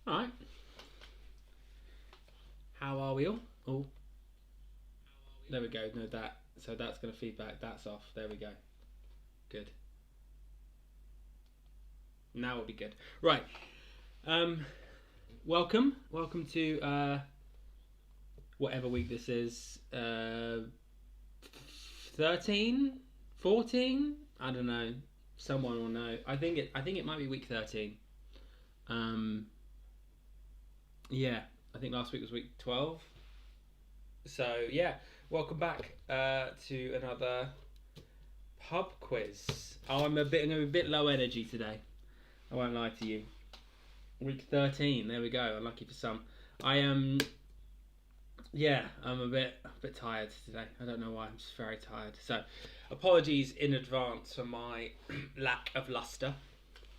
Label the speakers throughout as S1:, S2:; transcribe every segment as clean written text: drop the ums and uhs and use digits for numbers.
S1: All right. How are we all? Oh, there we go. No, that. So that's going to feedback. That's off. There we go. Good. Now we'll be good. Right. Um, welcome to whatever week this is. 13, 14. I don't know. Someone will know. I think it might be week 13. Um, yeah. I think last week was week 12. So yeah, welcome back to another pub quiz. Oh, I'm a bit low energy today. I won't lie to you. Week 13. There we go. Unlucky for some. I am. Yeah, I'm a bit tired today. I don't know why. I'm just very tired. So, apologies in advance for my lack of luster.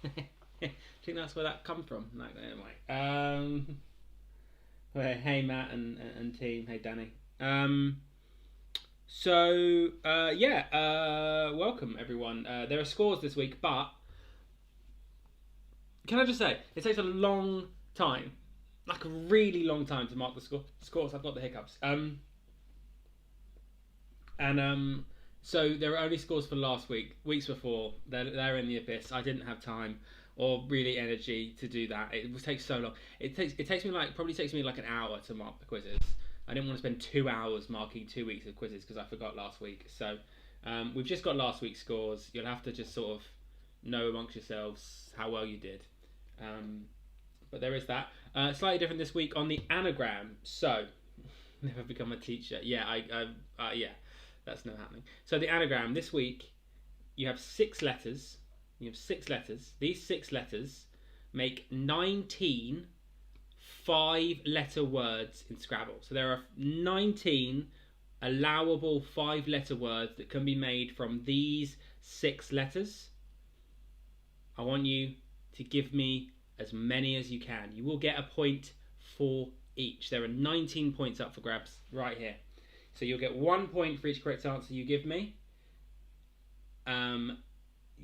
S1: I think that's where that come from. Like, anyway. Well, hey Matt and team. Hey Danny. Welcome everyone. There are scores this week, but can I just say it takes a long time, like a really long time, to mark the scores. I've got the hiccups. So there are only scores for last week. Weeks before, they're in the abyss. I didn't have time or really energy to do that. It takes so long. It takes me like an hour to mark the quizzes. I didn't want to spend 2 hours marking 2 weeks of quizzes because I forgot last week. So we've just got last week's scores. You'll have to just sort of know amongst yourselves how well you did. But there is that. Slightly different this week on the Anagram. So, never become a teacher. Yeah, yeah, that's not happening. So the Anagram this week, you have 6 letters. These 6 letters make 19 5-letter words in Scrabble. So there are 19 allowable 5-letter words that can be made from these 6 letters. I want you to give me as many as you can. You will get a point for each. There are 19 points up for grabs right here. So you'll get 1 point for each correct answer you give me.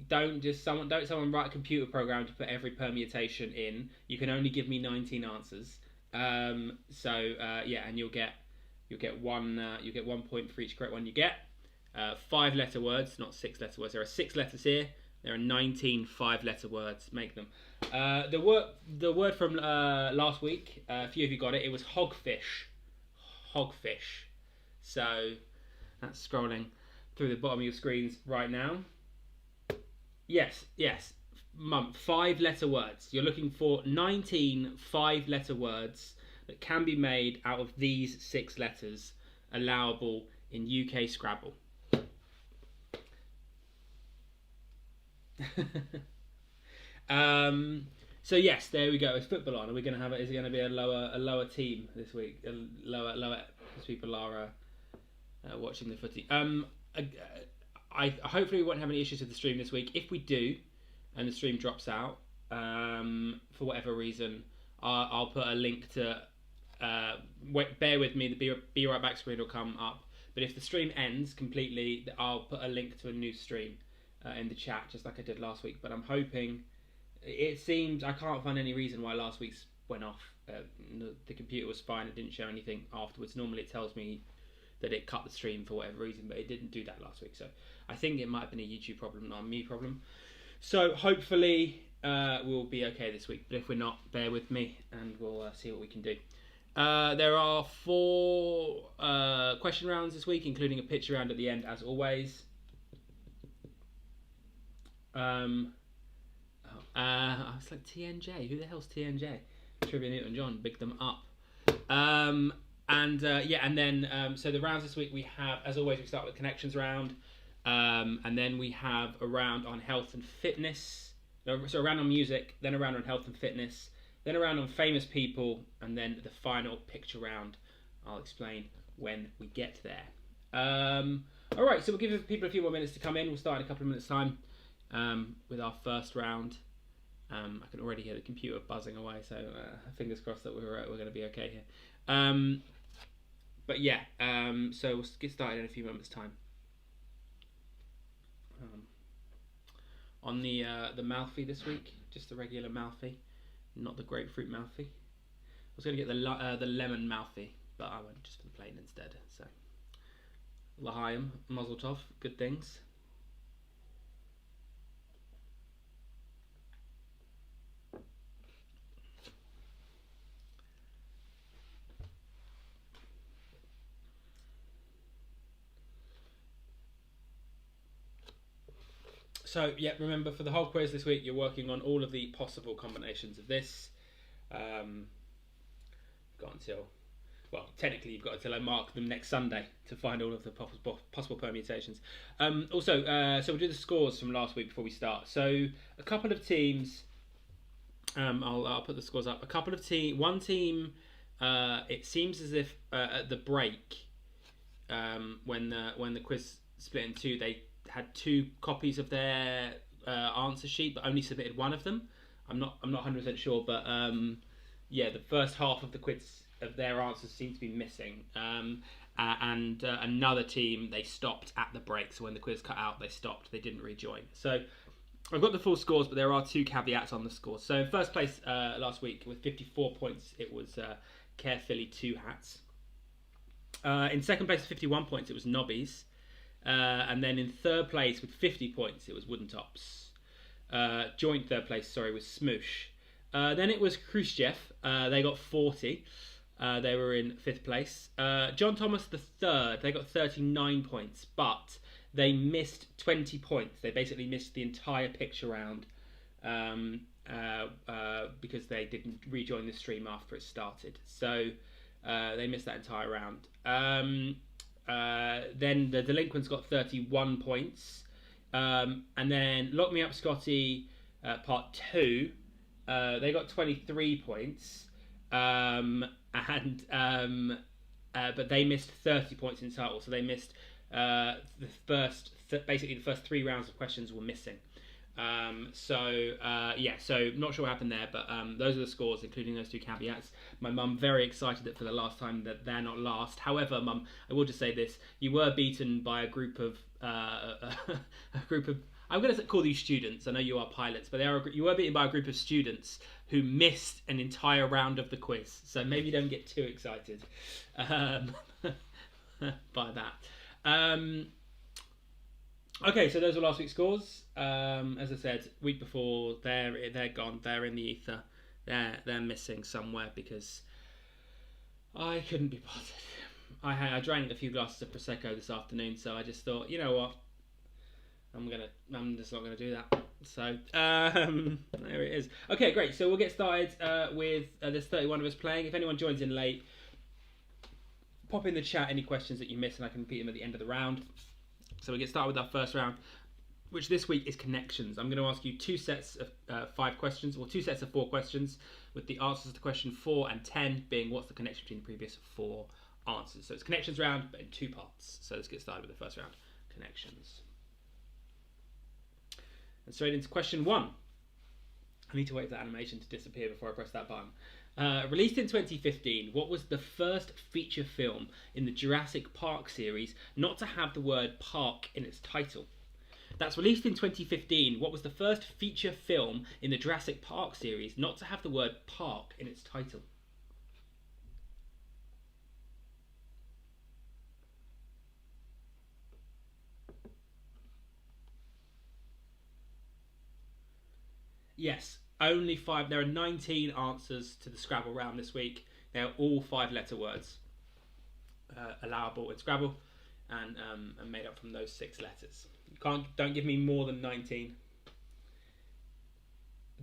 S1: Don't someone write a computer program to put every permutation in. You can only give me 19 answers. And you'll get 1 point for each correct one you get. 5-letter words, not 6-letter words. There are 6 letters here. There are 19 5-letter words. Make them. The word from last week. A few of you got it. It was hogfish. Hogfish. So that's scrolling through the bottom of your screens right now. Yes. 5-letter words. You're looking for 19 5-letter words that can be made out of these 6 letters, allowable in UK Scrabble. So yes, there we go. It's football on. Are we going to have it? Is it going to be a lower team this week? Lower because people are watching the footy. I hopefully we won't have any issues with the stream this week. If we do, and the stream drops out for whatever reason, I'll put a link to. Bear with me. The be right back screen will come up. But if the stream ends completely, I'll put a link to a new stream in the chat, just like I did last week. But I'm hoping. It seems I can't find any reason why last week's went off. The computer was fine. It didn't show anything afterwards. Normally it tells me that it cut the stream for whatever reason, but it didn't do that last week. So I think it might have been a YouTube problem, not a me problem. So hopefully we'll be okay this week. But if we're not, bear with me and we'll see what we can do. There are 4 question rounds this week, including a picture round at the end, as always. I was like, TNJ, who the hell's TNJ? Trivia Newton John, big them up. So the rounds this week we have, as always, we start with connections round, and then we have a round on health and fitness. So a round on music, then a round on health and fitness, then a round on famous people, and then the final picture round. I'll explain when we get there. All right, so we'll give people a few more minutes to come in. We'll start in a couple of minutes' time with our first round. I can already hear the computer buzzing away, so fingers crossed that we're going to be okay here. So we'll get started in a few moments' time. On the Malfi this week, just the regular Malfi, not the grapefruit mouthy. I was going to get the lemon mouthy, but I went just for the plain instead. So, L'chaim, Mazel Tov, good things. So, yeah, remember, for the whole quiz this week, you're working on all of the possible combinations of this. Got until, well, technically you've got until I mark them next Sunday to find all of the possible permutations. So we'll do the scores from last week before we start. So, a couple of teams, I'll put the scores up. One team, it seems as if at the break, when the quiz split in two, they had 2 copies of their answer sheet, but only submitted one of them. I'm not 100% sure, but the first half of the quiz of their answers seem to be missing. And another team, they stopped at the break, so when the quiz cut out, they stopped. They didn't rejoin. So I've got the full scores, but there are 2 caveats on the scores. So in first place last week with 54 points, it was Carefully 2 Hats. In second place with 51 points, it was Nobbies. And then in third place with 50 points, it was Wooden Tops. Joint third place, was Smoosh. Then it was Khrushchev. They got 40. They were in 5th place. John Thomas the third. They got 39 points, but they missed 20 points. They basically missed the entire picture round because they didn't rejoin the stream after it started. So they missed that entire round. Then the delinquents got 31 points, and then Lock Me Up Scotty part 2, they got 23 points, but they missed 30 points in total. So they missed the first 3 rounds of questions were missing. So not sure what happened there, but those are the scores, including those 2 caveats. My mum very excited that for the last time that they're not last. However, Mum, I will just say this: you were beaten by a group of I'm going to call these students. I know you are pilots, but you were beaten by a group of students who missed an entire round of the quiz. So maybe don't get too excited by that. Okay, so those were last week's scores. As I said, week before, they're gone. They're in the ether. They're missing somewhere because I couldn't be bothered. I drank a few glasses of Prosecco this afternoon, so I just thought, you know what, I'm just not gonna do that. So there it is. Okay, great. So we'll get started with there's 31 of us playing. If anyone joins in late, pop in the chat any questions that you missed, and I can repeat them at the end of the round. So we get started with our first round, which this week is connections. I'm going to ask you 2 sets of 5 questions, or 2 sets of 4 questions, with the answers to question 4 and 10 being what's the connection between the previous 4 answers. So it's connections round, but in 2 parts. So let's get started with the first round, connections. And straight into question 1. I need to wait for the animation to disappear before I press that button. Released in 2015, what was the first feature film in the Jurassic Park series not to have the word park in its title? That's released in 2015. What was the first feature film in the Jurassic Park series not to have the word park in its title? Yes, only 5. There are 19 answers to the Scrabble round this week. They are all 5-letter words allowable in Scrabble, and made up from those 6 letters. Don't give me more than 19.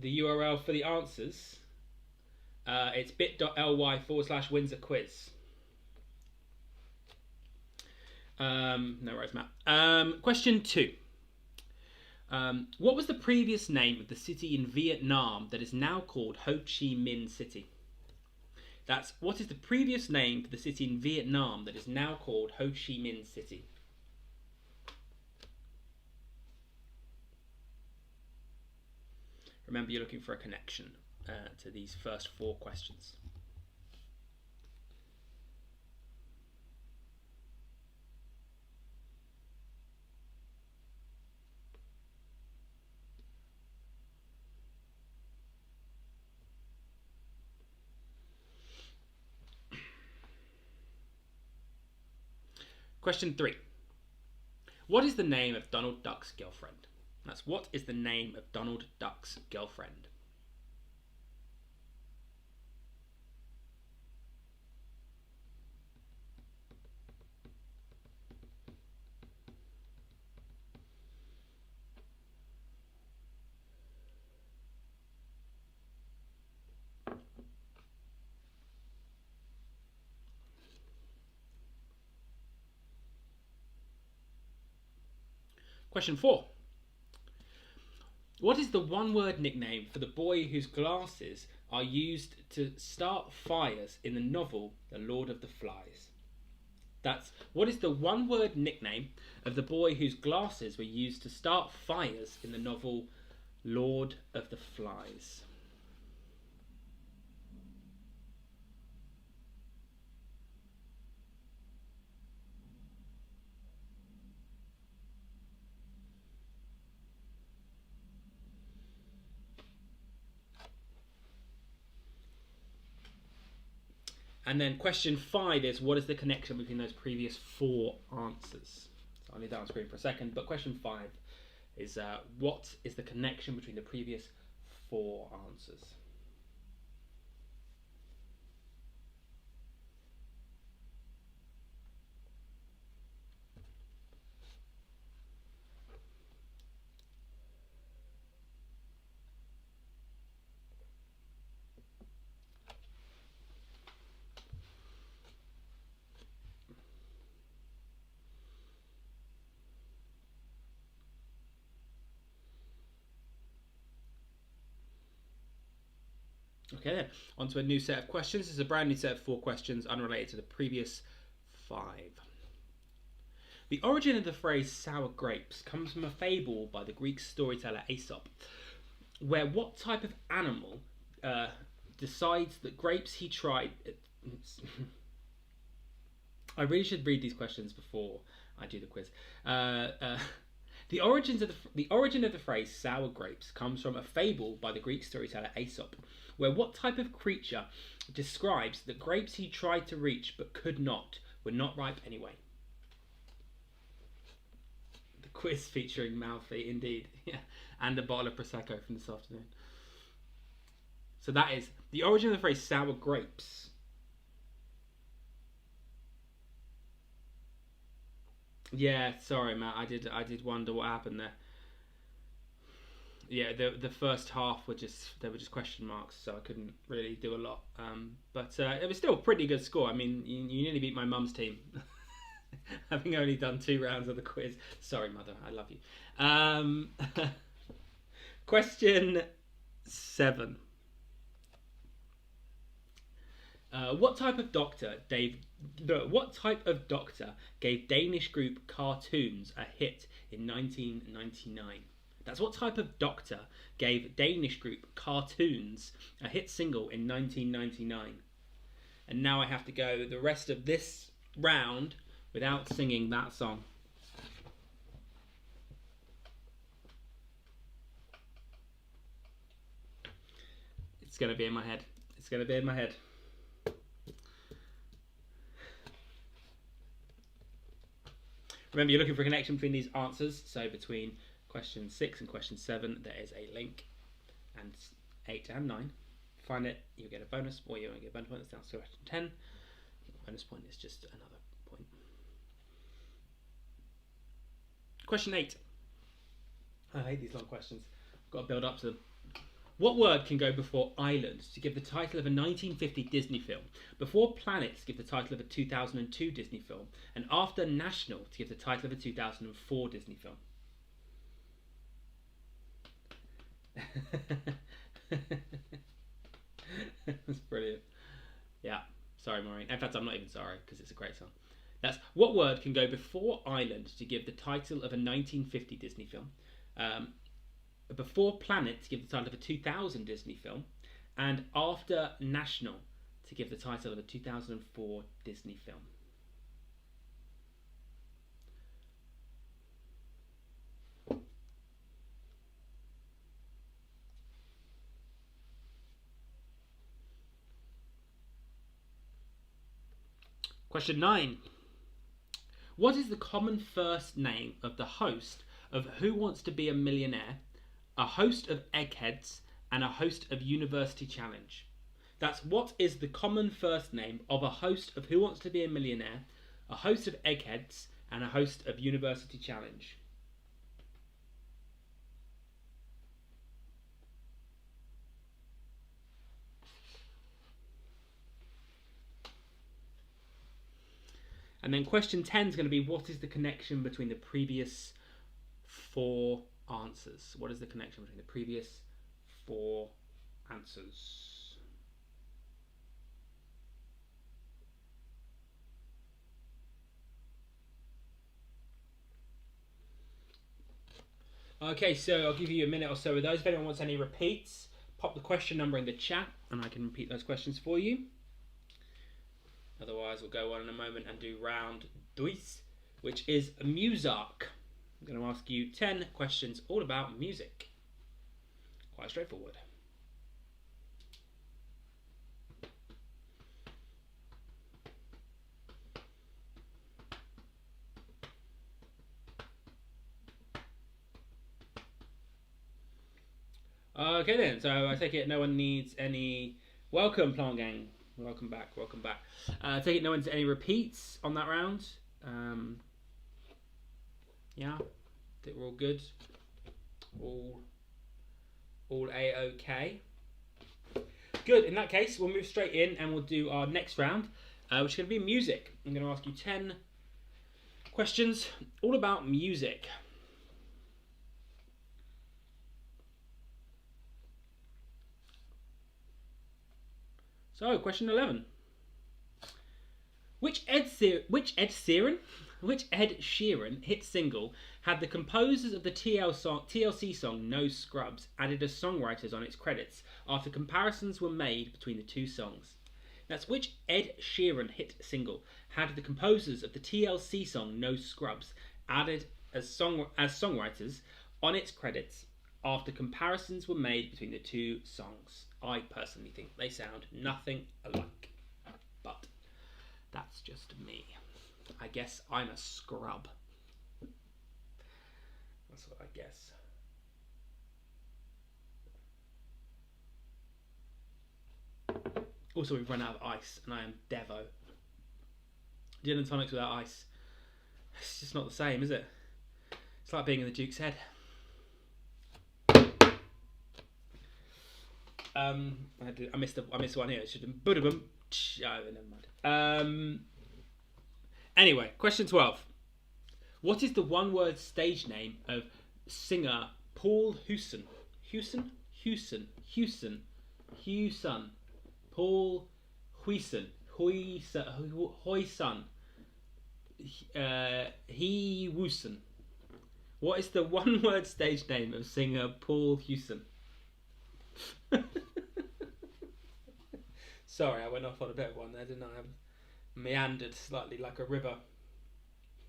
S1: The URL for the answers, it's bit.ly/Windsor quiz. No worries, Matt. Question 2. What was the previous name of the city in Vietnam that is now called Ho Chi Minh City? What is the previous name for the city in Vietnam that is now called Ho Chi Minh City? Remember, you're looking for a connection to these first 4 questions. Question 3. What is the name of Donald Duck's girlfriend? That's what is the name of Donald Duck's girlfriend? Question 4. What is the one-word nickname for the boy whose glasses are used to start fires in the novel The Lord of the Flies? What is the one-word nickname of the boy whose glasses were used to start fires in the novel Lord of the Flies? And then question 5 is, what is the connection between those previous 4 answers? So I'll leave that on screen for a second. But question 5 is, what is the connection between the previous 4 answers? Okay then, on to a new set of questions. This is a brand new set of 4 questions unrelated to the previous 5. The origin of the phrase sour grapes comes from a fable by the Greek storyteller Aesop, where what type of animal decides that grapes he tried... I really should read these questions before I do the quiz. The origin of the phrase sour grapes comes from a fable by the Greek storyteller Aesop, where what type of creature describes that grapes he tried to reach but could not were not ripe anyway? The quiz featuring Malfi, indeed, yeah, and a bottle of Prosecco from this afternoon. So that is the origin of the phrase sour grapes. Yeah, sorry, Matt. I did wonder what happened there. Yeah, the first half were just question marks, so I couldn't really do a lot. But it was still a pretty good score. I mean, you nearly beat my mum's team, having only done 2 rounds of the quiz. Sorry, mother, I love you. Question 7. What type of doctor gave Danish group Cartoons a hit in 1999? That's what type of doctor gave Danish group Cartoons a hit single in 1999. And now I have to go the rest of this round without singing that song. It's going to be in my head. It's going to be in my head. Remember, you're looking for a connection between these answers. So between question 6 and question 7, there is a link, and 8 and 9. Find it, you get a bonus, or you won't get a bonus point. That's down to question 10. The bonus point is just another point. Question 8. I hate these long questions. I've got to build up to them. What word can go before island to give the title of a 1950 Disney film, before planet to give the title of a 2002 Disney film, and after national to give the title of a 2004 Disney film? That's brilliant. Yeah, sorry, Maureen. In fact, I'm not even sorry, because it's a great song. That's what word can go before island to give the title of a 1950 Disney film, before planet to give the title of a 2000 Disney film, and after national to give the title of a 2004 Disney film. Question 9. What is the common first name of the host of Who Wants to Be a Millionaire, a host of Eggheads, and a host of University Challenge? That's what is the common first name of a host of Who Wants to Be a Millionaire, a host of Eggheads, and a host of University Challenge. And then question 10 is going to be, what is the connection between the previous 4 answers? What is the connection between the previous 4 answers? Okay, so I'll give you a minute or so with those. If anyone wants any repeats, pop the question number in the chat and I can repeat those questions for you. Otherwise, we'll go on in a moment and do round 2, which is music. I'm going to ask you 10 questions all about music. Quite straightforward. Okay then, so I take it no one needs any... Welcome, Plant Gang. Welcome back, welcome back. I take it no one's any repeats on that round. Yeah, I think we're all good. All A-OK. Good, in that case, we'll move straight in and we'll do our next round, which is going to be music. I'm going to ask you 10 questions all about music. So, question 11. Which Ed Sheeran hit single had the composers of the TLC song No Scrubs added as songwriters on its credits after comparisons were made between the 2 songs? That's which Ed Sheeran hit single had the composers of the TLC song No Scrubs added as songwriters on its credits after comparisons were made between the 2 songs. I personally think they sound nothing alike, but that's just me. I guess I'm a scrub. That's what I guess. Also, we've run out of ice, and I am Devo. Gin and tonics without ice. It's just not the same, is it? It's like being in the Duke's head. I missed one here. It should have been... Oh, never mind. Anyway, question 12. What is the one-word stage name of singer Paul Hewson? Hewson? Paul Hewson. Hewson. What is the one-word stage name of singer Paul Hewson? Sorry, I went off on a bit of one there, didn't I? I meandered slightly like a river.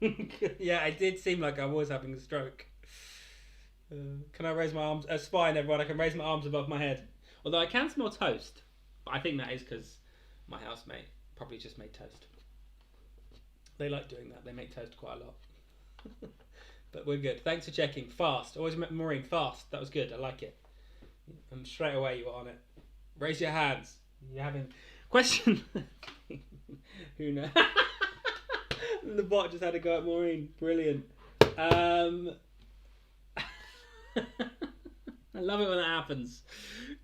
S1: Yeah, it did seem like I was having a stroke. Can I raise my arms? It's fine, everyone. I can raise my arms above my head. Although I can smell toast. But I think that is because my housemate probably just made toast. They like doing that. They make toast quite a lot. But we're good. Thanks for checking. Fast. Always Maureen, fast. That was good. I like it. And straight away you were on it. Raise your hands. You're having... Question... Who knows? The bot just had to go at Maureen. Brilliant. I love it when that happens.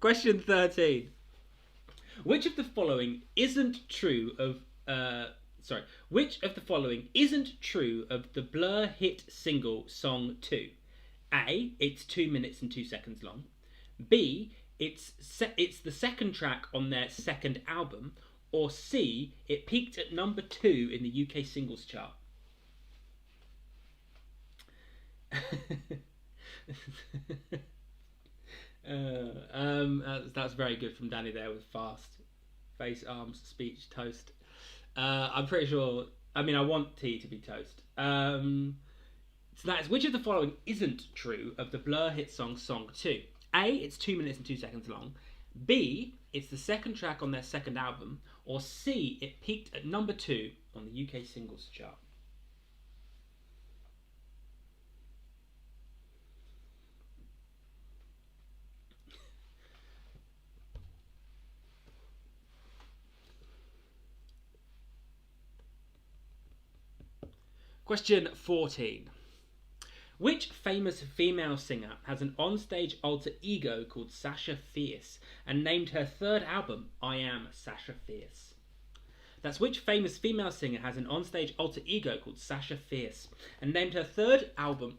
S1: Question 13. Which of the following isn't true of... Which of the following isn't true of the Blur hit single Song 2? A. It's 2 minutes and 2 seconds long. B. It's the second track on their second album. Or C. It peaked at number 2 in the UK singles chart. That's very good from Danny there with fast. Face, arms, speech, toast. I'm pretty sure... I mean, I want tea to be toast. So that's which of the following isn't true of the Blur hit song Song 2? A. It's 2 minutes and 2 seconds long. B. It's the second track on their second album. Or C. It peaked at number 2 on the UK singles chart. Question 14. Which famous female singer has an onstage alter ego called Sasha Fierce and named her third album I Am Sasha Fierce? That's which famous female singer has an onstage alter ego called Sasha Fierce and named her third album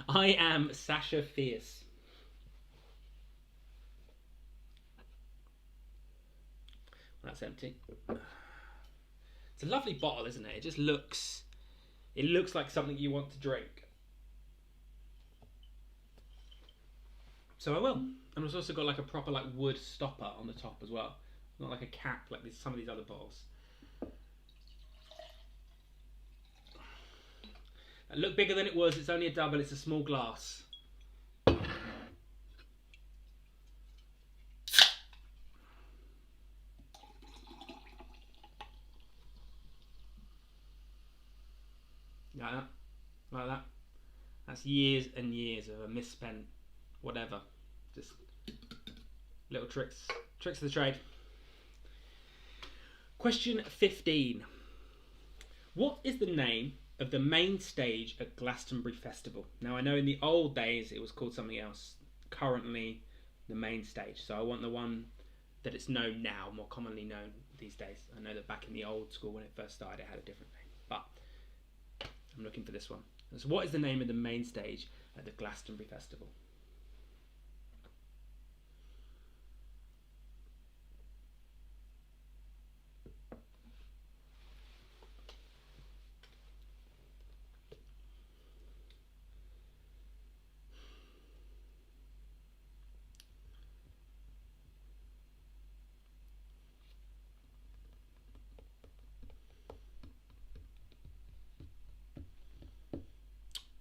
S1: I Am Sasha Fierce. That's empty. It's a lovely bottle, isn't it? It looks like something you want to drink. So I will. And it's also got like a proper like wood stopper on the top as well. Not like a cap like some of these other bottles. It looked bigger than it was. It's only a double. It's a small glass. Like that. That's years and years of a misspent whatever. Just little tricks of the trade. Question 15. What is the name of the main stage at Glastonbury Festival? Now I know in the old days it was called something else. Currently the main stage. So I want the one that it's known now, more commonly known these days. I know that back in the old school when it first started it had a different name. But I'm looking for this one. So what is the name of the main stage at the Glastonbury Festival?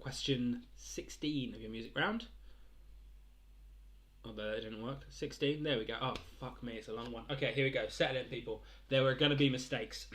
S1: Question 16 of your music round. Although it didn't work. 16, there we go. Oh, fuck me, it's a long one. Okay, here we go. Settle in, people. There were going to be mistakes.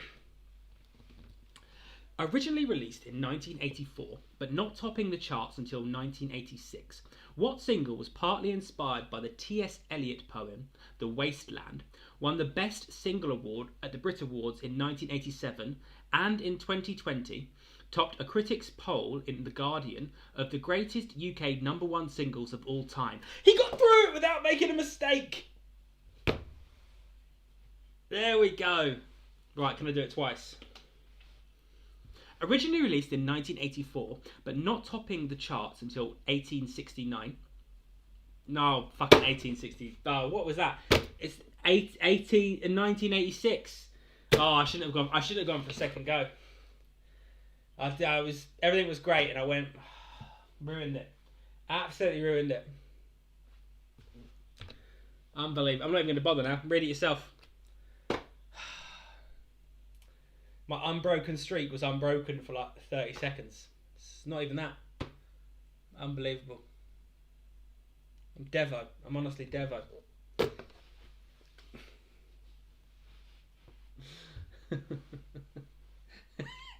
S1: Originally released in 1984, but not topping the charts until 1986, what single was partly inspired by the T.S. Eliot poem, The Waistline, won the Best Single Award at the Brit Awards in 1987, and in 2020, topped a critics' poll in The Guardian of the greatest UK #1 singles of all time? He got through it without making a mistake! There we go. Right, can I do it twice? Originally released in 1984, but not topping the charts until 1869. No, fucking 1860. Oh, what was that? It's 1986. Oh, I shouldn't have gone for a second go. Everything was great, and I went, ruined it. Absolutely ruined it. Unbelievable. I'm not even going to bother now. Read it yourself. My unbroken streak was unbroken for like 30 seconds. It's not even that. Unbelievable. I'm Devo. I'm honestly Devo.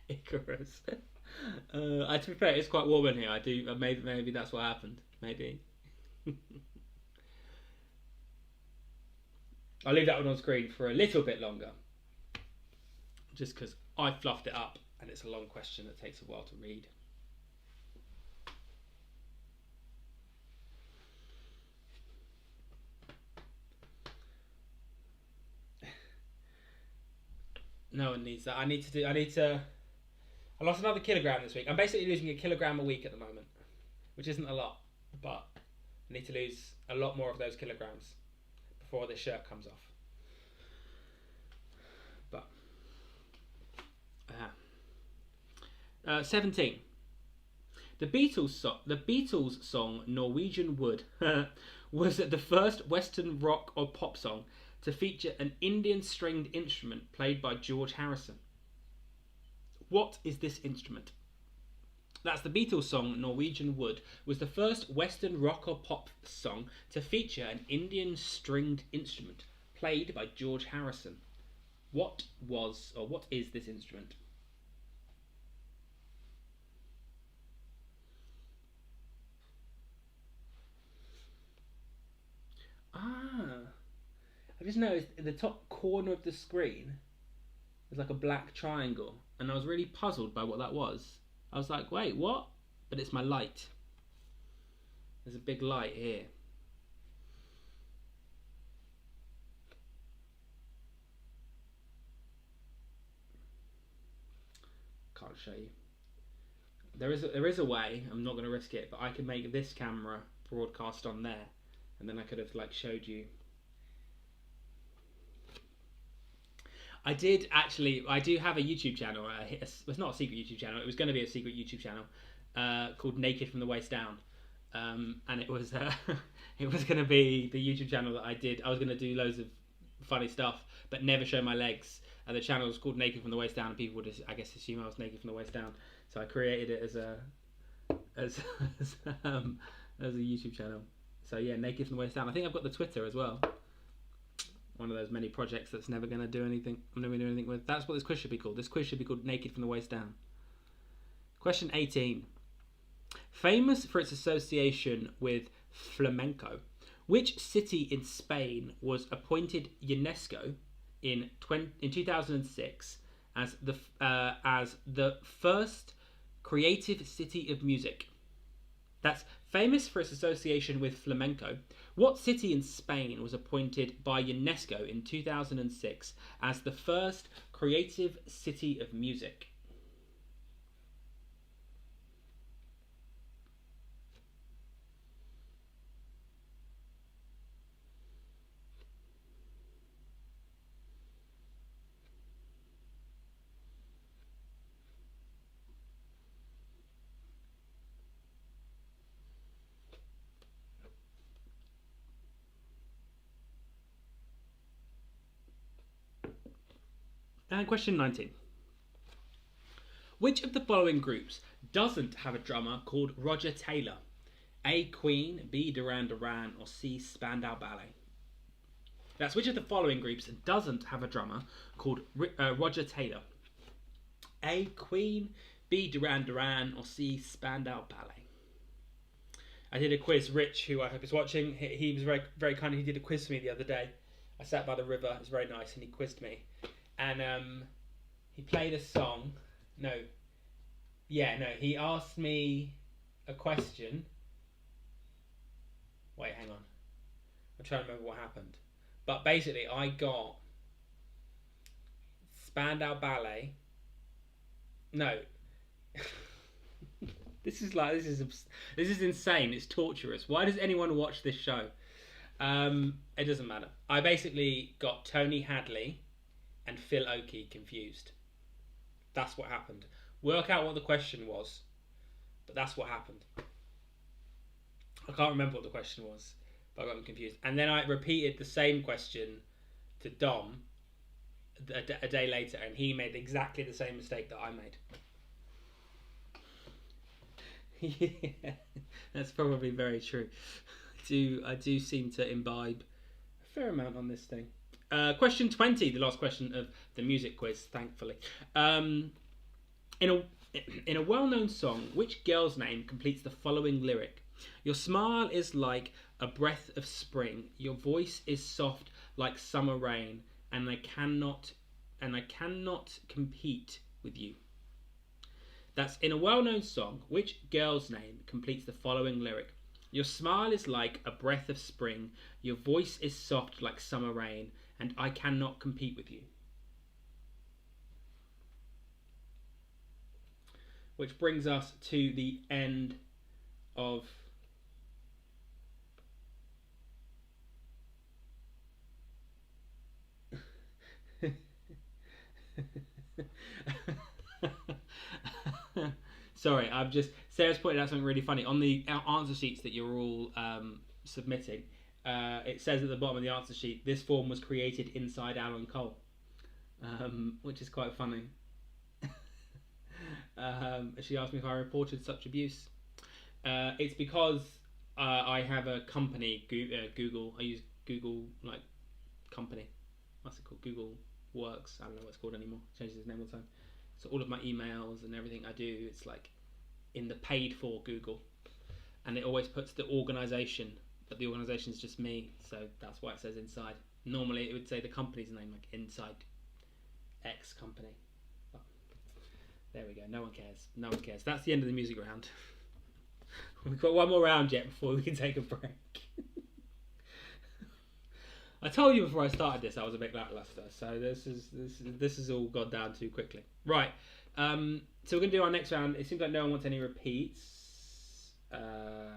S1: Icarus. To be fair, it's quite warm in here. Maybe that's what happened. Maybe. I'll leave that one on screen for a little bit longer. Just because I fluffed it up and it's a long question that takes a while to read. No one needs that. I lost another kilogram this week. I'm basically losing a kilogram a week at the moment, which isn't a lot, but I need to lose a lot more of those kilograms before this shirt comes off. But 17. The Beatles song Norwegian Wood was the first Western rock or pop song to feature an Indian stringed instrument played by George Harrison. What is this instrument? That's the Beatles song Norwegian Wood was the first Western rock or pop song to feature an Indian stringed instrument played by George Harrison. What is this instrument? I just noticed in the top corner of the screen It's like a black triangle, and I was really puzzled by what that was. I was like, wait, what? But it's my light. There's a big light here. Can't show you. There is a way. I'm not going to risk it, but I could make this camera broadcast on there, and then I could have like showed you. I do have a YouTube channel. It's not a secret YouTube channel. It was going to be a secret YouTube channel called Naked from the Waist Down, and it was it was going to be the YouTube channel that I did. I was going to do loads of funny stuff, but never show my legs. And the channel was called Naked from the Waist Down, and people would, I guess, assume I was naked from the waist down. So I created it as a YouTube channel. So yeah, Naked from the Waist Down. I think I've got the Twitter as well. One of those many projects that's never going to do anything. I'm never going to do anything with. That's what this quiz should be called. This quiz should be called Naked from the Waist Down. Question 18. Famous for its association with flamenco, which city in Spain was appointed UNESCO in 2006 as the first creative city of music? That's famous for its association with flamenco. What city in Spain was appointed by UNESCO in 2006 as the first creative city of music? And question 19. Which of the following groups doesn't have a drummer called Roger Taylor? A. Queen, B. Duran Duran, or C. Spandau Ballet? That's which of the following groups doesn't have a drummer called Roger Taylor? A. Queen, B. Duran Duran, or C. Spandau Ballet? I did a quiz. Rich, who I hope is watching, he was very, very kind. He did a quiz for me the other day. I sat by the river. It was very nice, and he quizzed me. And he played a song. He asked me a question. Wait, hang on. I'm trying to remember what happened. But basically, I got Spandau Ballet. No. This is insane. It's torturous. Why does anyone watch this show? It doesn't matter. I basically got Tony Hadley and Phil Oakey confused. That's what happened. Work out what the question was, but that's what happened. I can't remember what the question was, but I got them confused. And then I repeated the same question to Dom a day later, and he made exactly the same mistake that I made. Yeah, that's probably very true. I do seem to imbibe a fair amount on this thing. Question 20, the last question of the music quiz, thankfully. In a well-known song, which girl's name completes the following lyric? Your smile is like a breath of spring. Your voice is soft like summer rain, and I cannot compete with you. That's in a well-known song, which girl's name completes the following lyric? Your smile is like a breath of spring. Your voice is soft like summer rain, and I cannot compete with you. Which brings us to the end of Sorry, Sarah's pointed out something really funny. On the answer sheets that you're all submitting, it says at the bottom of the answer sheet, this form was created inside Alan Cole, which is quite funny. She asked me if I reported such abuse. It's because I have a company, Google. I use Google, like, company. What's it called? Google Works. I don't know what it's called anymore. It changes its name all the time. So all of my emails and everything I do, it's like in the paid for Google. And it always puts the organisation, but the organisation is just me. So that's why it says inside. Normally it would say the company's name, like inside X company. Oh, there we go. No one cares. No one cares. That's the end of the music round. We've got one more round yet before we can take a break. I told you before I started this I was a bit lackluster, so this is all gone down too quickly. Right, so we're gonna do our next round. It seems like no one wants any repeats. No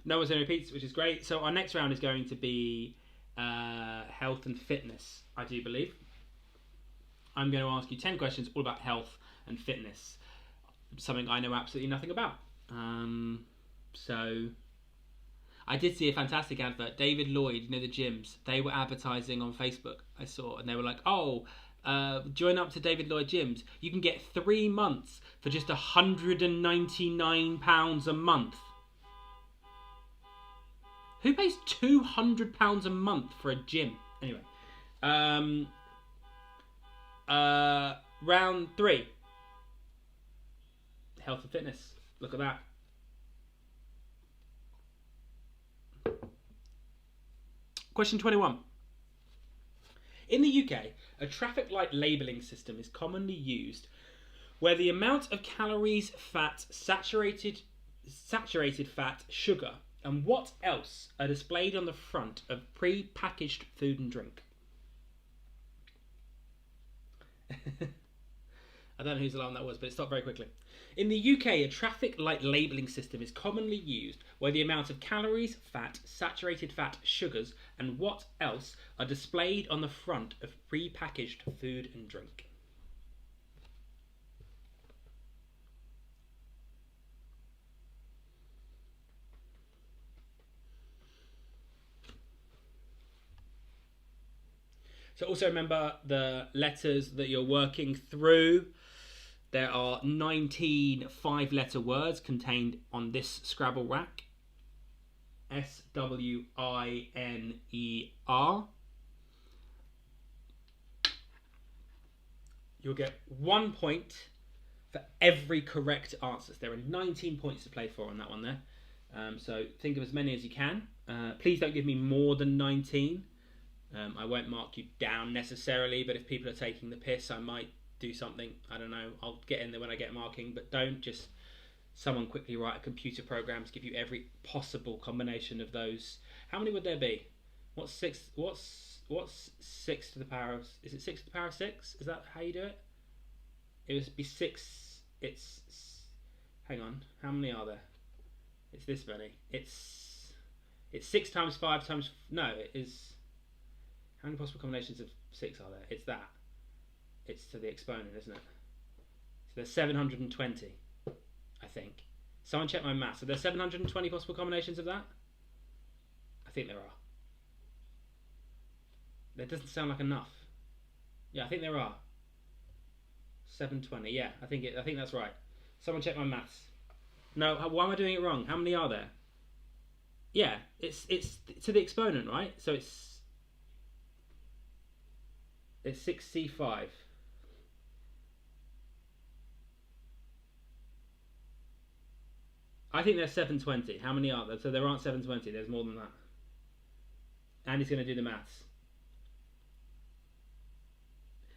S1: one's any repeats, which is great. So our next round is going to be health and fitness, I do believe. I'm going to ask you 10 questions all about health and fitness, something I know absolutely nothing about. So I did see a fantastic advert. David Lloyd, the gyms, they were advertising on Facebook, I saw, and they were like, join up to David Lloyd gyms. You can get 3 months for just £199 a month. Who pays £200 a month for a gym? Anyway, round 3, health and fitness. Look at that. Question 21. In the UK, a traffic light labelling system is commonly used where the amount of calories, fat, saturated fat, sugar, and what else are displayed on the front of pre-packaged food and drink. I don't know whose alarm that was, but it stopped very quickly. In the UK, a traffic light labelling system is commonly used where the amount of calories, fat, saturated fat, sugars, and what else are displayed on the front of pre-packaged food and drink. So also remember the letters that you're working through. There are 19 5-letter words contained on this Scrabble rack. SWINER. You'll get 1 point for every correct answer. There are 19 points to play for on that one there. So think of as many as you can. Please don't give me more than 19. I won't mark you down necessarily, but if people are taking the piss, I might do something. I don't know. I'll get in there when I get marking, but don't just someone quickly write a computer program to give you every possible combination of those. How many would there be? What's 6 to the power of... Is it 6 to the power of 6? Is that how you do it? It would be 6... Hang on. How many are there? It's this many. It's 6 times 5 times... No, it is... How many possible combinations of 6 are there? It's that. It's to the exponent, isn't it? So there's 720, I think. Someone check my maths. So there's 720 possible combinations of that? I think there are. That doesn't sound like enough. Yeah, I think there are. 720. Yeah, I think that's right. Someone check my maths. No, why am I doing it wrong? How many are there? Yeah, it's to the exponent, right? So it's 6c5. I think there's 720. How many are there? So there aren't 720. There's more than that. Andy's going to do the maths.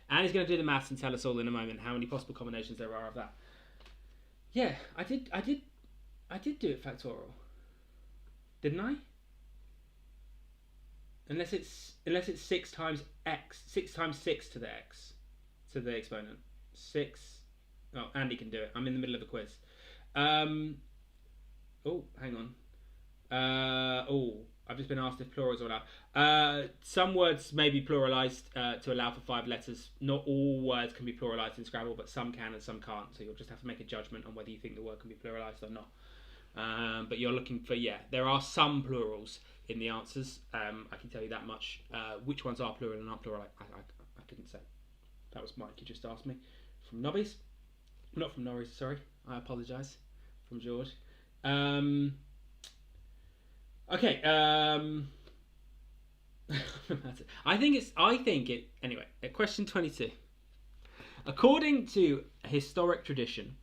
S1: Andy's going to do the maths and tell us all in a moment how many possible combinations there are of that. Yeah, I did do it factorial. Didn't I? Unless it's 6 times x, 6 times 6 to the x, to the exponent. 6. Oh, Andy can do it. I'm in the middle of a quiz. Oh, hang on. I've just been asked if plurals are allowed. Some words may be pluralised to allow for 5 letters. Not all words can be pluralised in Scrabble, but some can and some can't. So you'll just have to make a judgment on whether you think the word can be pluralised or not. But you're looking for, there are some plurals in the answers. I can tell you that much. Which ones are plural and aren't plural, I couldn't say. That was Mike, you just asked me. From Nobbies. Not from Norris, sorry. I apologise. From George. Okay. Anyway, at question 22. According to historic tradition,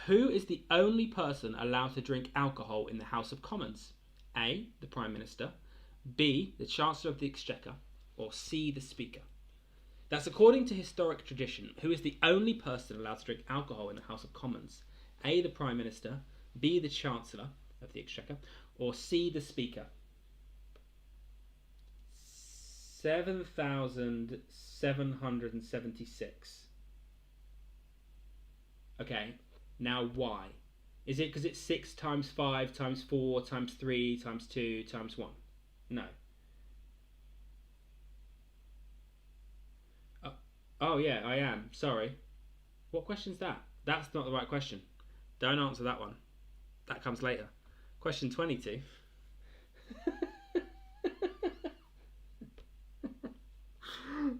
S1: who is the only person allowed to drink alcohol in the House of Commons? A, the Prime Minister, B, the Chancellor of the Exchequer, or C, the Speaker? That's according to historic tradition. Who is the only person allowed to drink alcohol in the House of Commons? A, the Prime Minister, B, the Chancellor of the Exchequer, or C, the Speaker? 7,776. Okay, now why? Is it because it's 6 times 5 times 4 times 3 times 2 times 1? No. Oh yeah, I am. Sorry. What question's that? That's not the right question. Don't answer that one. That comes later. Question 22.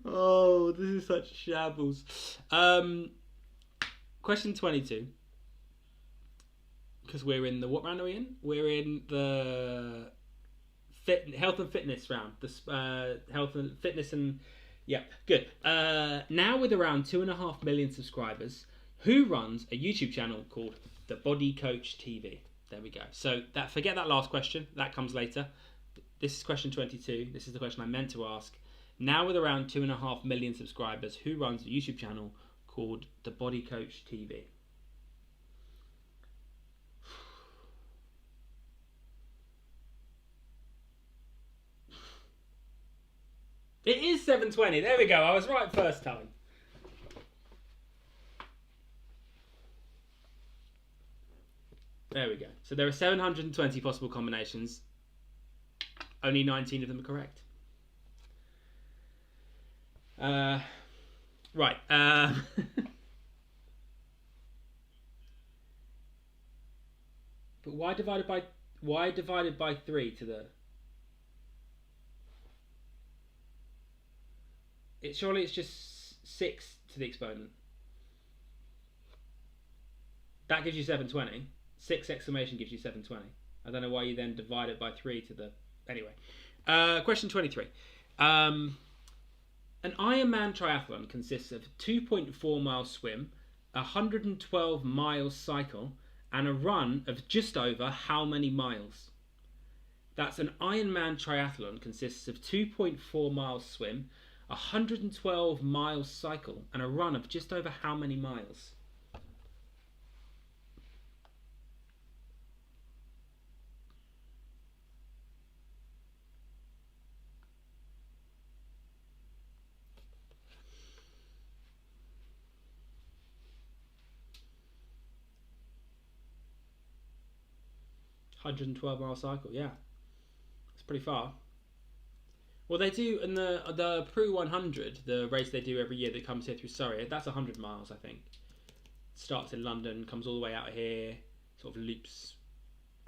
S1: Oh, this is such shambles. Question 22. Because we're in the... What round are we in? We're in the... health and fitness round. The health and fitness and... Yeah, good. Now with around 2.5 million subscribers, who runs a YouTube channel called The Body Coach TV? There we go. So forget that last question. That comes later. This is question 22. This is the question I meant to ask. Now with around 2.5 million subscribers, who runs a YouTube channel called The Body Coach TV? It is 720. There we go. I was right first time. There we go. So there are 720 possible combinations. Only 19 of them are correct. Right. But why divided by 3 to the... Surely it's just 6 to the exponent. That gives you 720. 6 exclamation gives you 720. I don't know why you then divide it by 3 to the... Anyway. Question 23. An Ironman Triathlon consists of 2.4 mile swim, a 112 mile cycle, and a run of just over how many miles? That's an Ironman Triathlon consists of 2.4 miles swim, a 112 mile cycle, and a run of just over how many miles? $112-mile cycle, yeah. It's pretty far. Well, they do in the Pru 100, the race they do every year that comes here through Surrey. That's 100 miles, I think. Starts in London, comes all the way out here, sort of loops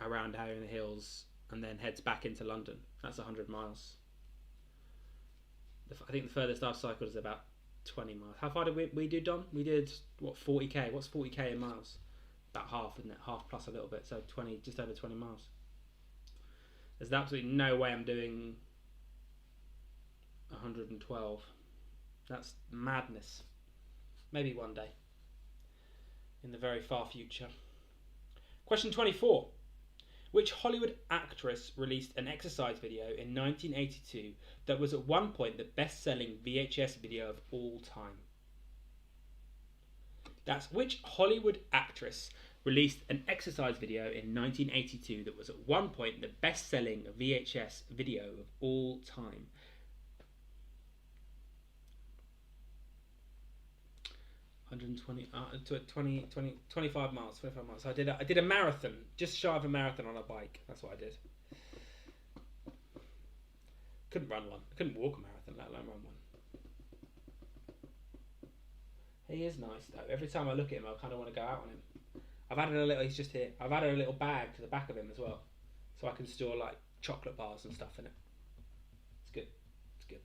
S1: around here in the hills, and then heads back into London. That's 100 miles. I think the furthest I've cycled is about 20 miles. How far did we do, Don? We did, what, 40k? What's 40k in miles? About half, isn't it? Half plus a little bit, so 20, just over 20 miles. There's absolutely no way I'm doing 112. That's madness. Maybe one day. In the very far future. Question 24. Which Hollywood actress released an exercise video in 1982 that was at one point the best-selling VHS video of all time? That's which Hollywood actress released an exercise video in 1982 that was at one point the best-selling VHS video of all time? To 25 miles. I did a marathon, just shy of a marathon on a bike. That's what I did. Couldn't run one. I couldn't walk a marathon, let alone run one. He is nice though. Every time I look at him, I kind of want to go out on him. I've added a little. He's just here. I've added a little bag to the back of him as well, so I can store like chocolate bars and stuff in it. It's good. It's good.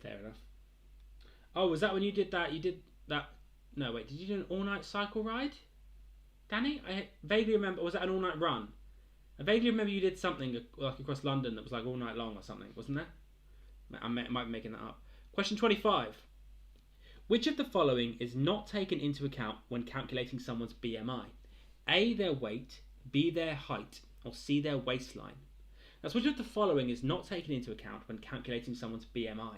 S1: Fair enough. Oh, was that when you did that? You did that? No, wait. Did you do an all-night cycle ride, Danny? I vaguely remember. Or was that an all-night run? I vaguely remember you did something like across London that was like all night long or something, wasn't there? I might be making that up. Question 25. Which of the following is not taken into account when calculating someone's BMI? A, their weight, B, their height, or C, their waistline. That's which of the following is not taken into account when calculating someone's BMI?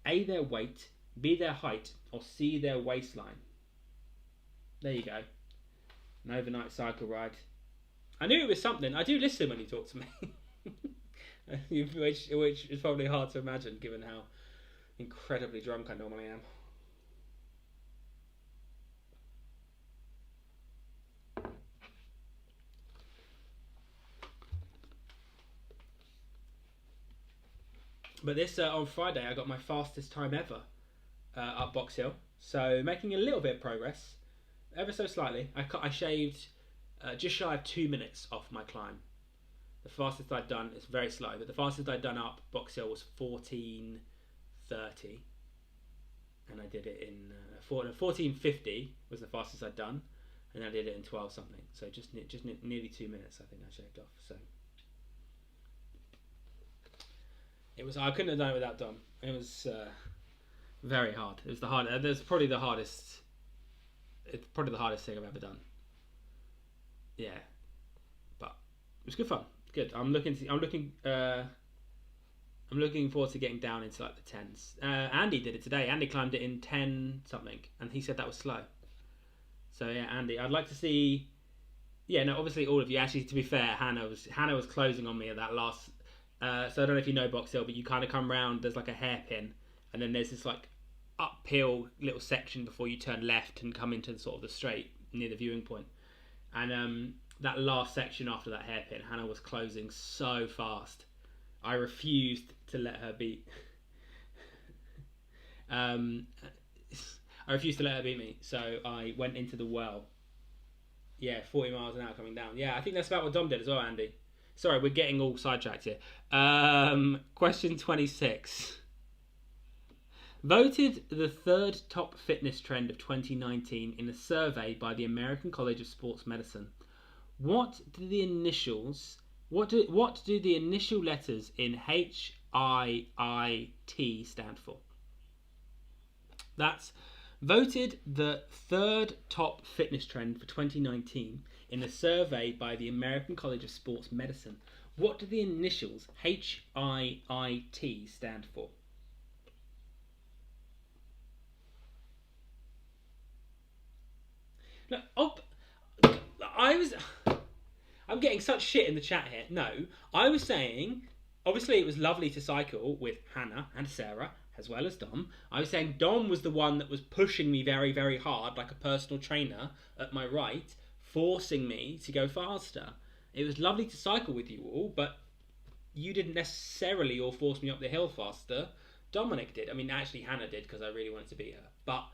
S1: A, their weight, B, their height, or C, their waistline. There you go. An overnight cycle ride. I knew it was something. I do listen when you talk to me. which is probably hard to imagine given how incredibly drunk I normally am. But this on Friday, I got my fastest time ever up Box Hill. So making a little bit of progress, ever so slightly. I shaved just shy of 2 minutes off my climb. The fastest I'd done, it's very slow, but the fastest I'd done up Box Hill was 14:30, and I did it in 14:50 was the fastest I'd done, and I did it in 12 something. So just nearly 2 minutes, I think I shaved off. So. I couldn't have done it without Dom. It was very hard. It was the hardest. It's probably the hardest thing I've ever done. Yeah, but it was good fun. Good. I'm looking forward to getting down into like the 10s. Andy did it today. Andy climbed it in 10 something, and he said that was slow. So yeah, Andy, I'd like to see. Yeah, no, obviously all of you. Actually, to be fair, Hannah was closing on me at that last. So I don't know if you know Box Hill, but you kind of come round, there's like a hairpin, and then there's this like uphill little section before you turn left and come into sort of the straight near the viewing point. And that last section after that hairpin, Hannah was closing so fast. I refused to let her beat. I refused to let her beat me, so I went into the well. Yeah, 40 miles an hour coming down. Yeah, I think that's about what Dom did as well, Andy. Sorry, we're getting all sidetracked here. Question 26. Voted the third top fitness trend of 2019 in a survey by the American College of Sports Medicine. What do the initial letters in HIIT stand for? That's voted the third top fitness trend for 2019 in a survey by the American College of Sports Medicine. What do the initials HIIT stand for? Look, I'm getting such shit in the chat here. No, I was saying, obviously it was lovely to cycle with Hannah and Sarah, as well as Dom. I was saying Dom was the one that was pushing me very, very hard, like a personal trainer at my right, forcing me to go faster. It was lovely to cycle with you all, but you didn't necessarily all force me up the hill faster. Dominic did. I mean, actually Hannah did, because I really wanted to beat her. But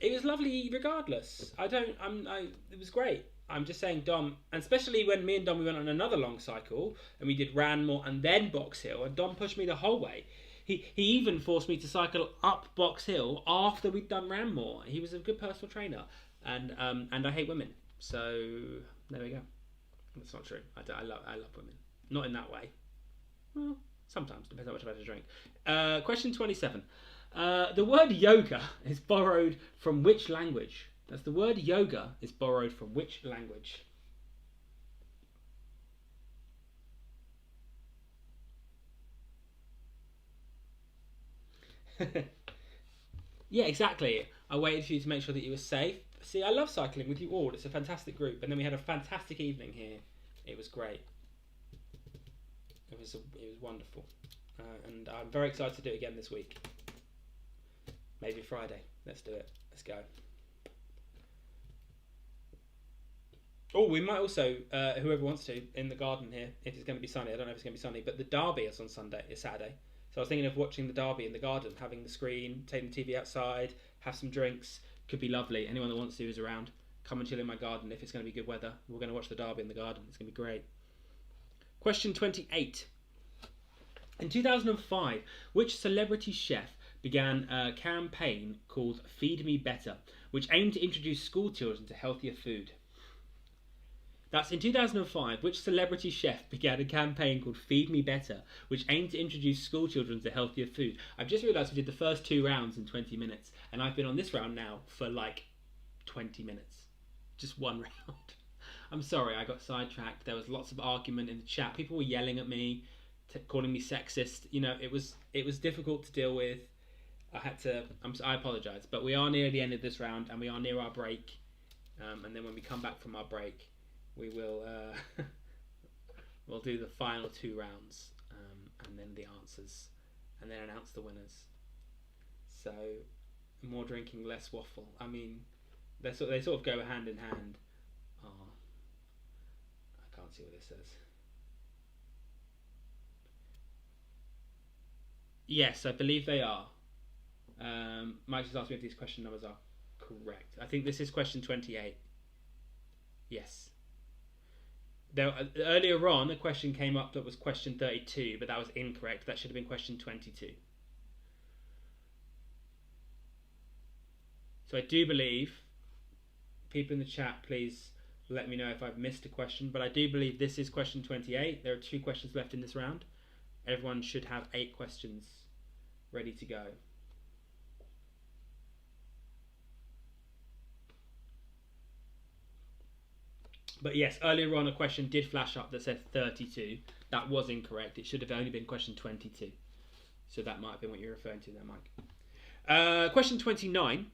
S1: it was lovely regardless. It was great. I'm just saying Dom, and especially when me and Dom we went on another long cycle, and we did Ranmore and then Box Hill, and Dom pushed me the whole way. He even forced me to cycle up Box Hill after we'd done Ranmore. He was a good personal trainer, and I hate women. So there we go. That's not true. I love women. Not in that way. Well, sometimes depends how much I've had to drink. Question 27. The word yoga is borrowed from which language? That's the word yoga is borrowed from which language? Yeah, exactly. I waited for you to make sure that you were safe. See, I love cycling with you all. It's a fantastic group, and then we had a fantastic evening here. It was great. It was wonderful, and I'm very excited to do it again this week. Maybe Friday. Let's do it. Let's go. Oh, we might also, whoever wants to, in the garden here, if it's going to be sunny. I don't know if it's going to be sunny, but the derby is on Saturday. So I was thinking of watching the derby in the garden, having the screen, taking the TV outside, have some drinks. Could be lovely. Anyone that wants to is around. Come and chill in my garden if it's going to be good weather. We're going to watch the derby in the garden. It's going to be great. Question 28. In 2005, which celebrity chef began a campaign called Feed Me Better, which aimed to introduce school children to healthier food? That's in 2005, which celebrity chef began a campaign called Feed Me Better, which aimed to introduce school children to healthier food. I've just realised we did the first 2 rounds in 20 minutes, and I've been on this round now for like 20 minutes. Just one round. I'm sorry, I got sidetracked. There was lots of argument in the chat. People were yelling at me, calling me sexist. You know, it was difficult to deal with. I apologise, but we are near the end of this round, and we are near our break. And then when we come back from our break, we will we'll do the final 2 rounds, and then the answers, and then announce the winners. So, more drinking, less waffle. I mean, they sort of go hand in hand. Oh, I can't see what this says. Yes, I believe they are. Mike just asked me if these question numbers are correct. I think this is question 28. Yes. Earlier on, a question came up that was question 32, but that was incorrect. That should have been question 22. So I do believe, people in the chat, please let me know if I've missed a question, but I do believe this is question 28. There are 2 questions left in this round. Everyone should have 8 questions ready to go. But yes, earlier on a question did flash up that said 32. That was incorrect. It should have only been question 22. So that might have been what you're referring to there, Mike. Question 29.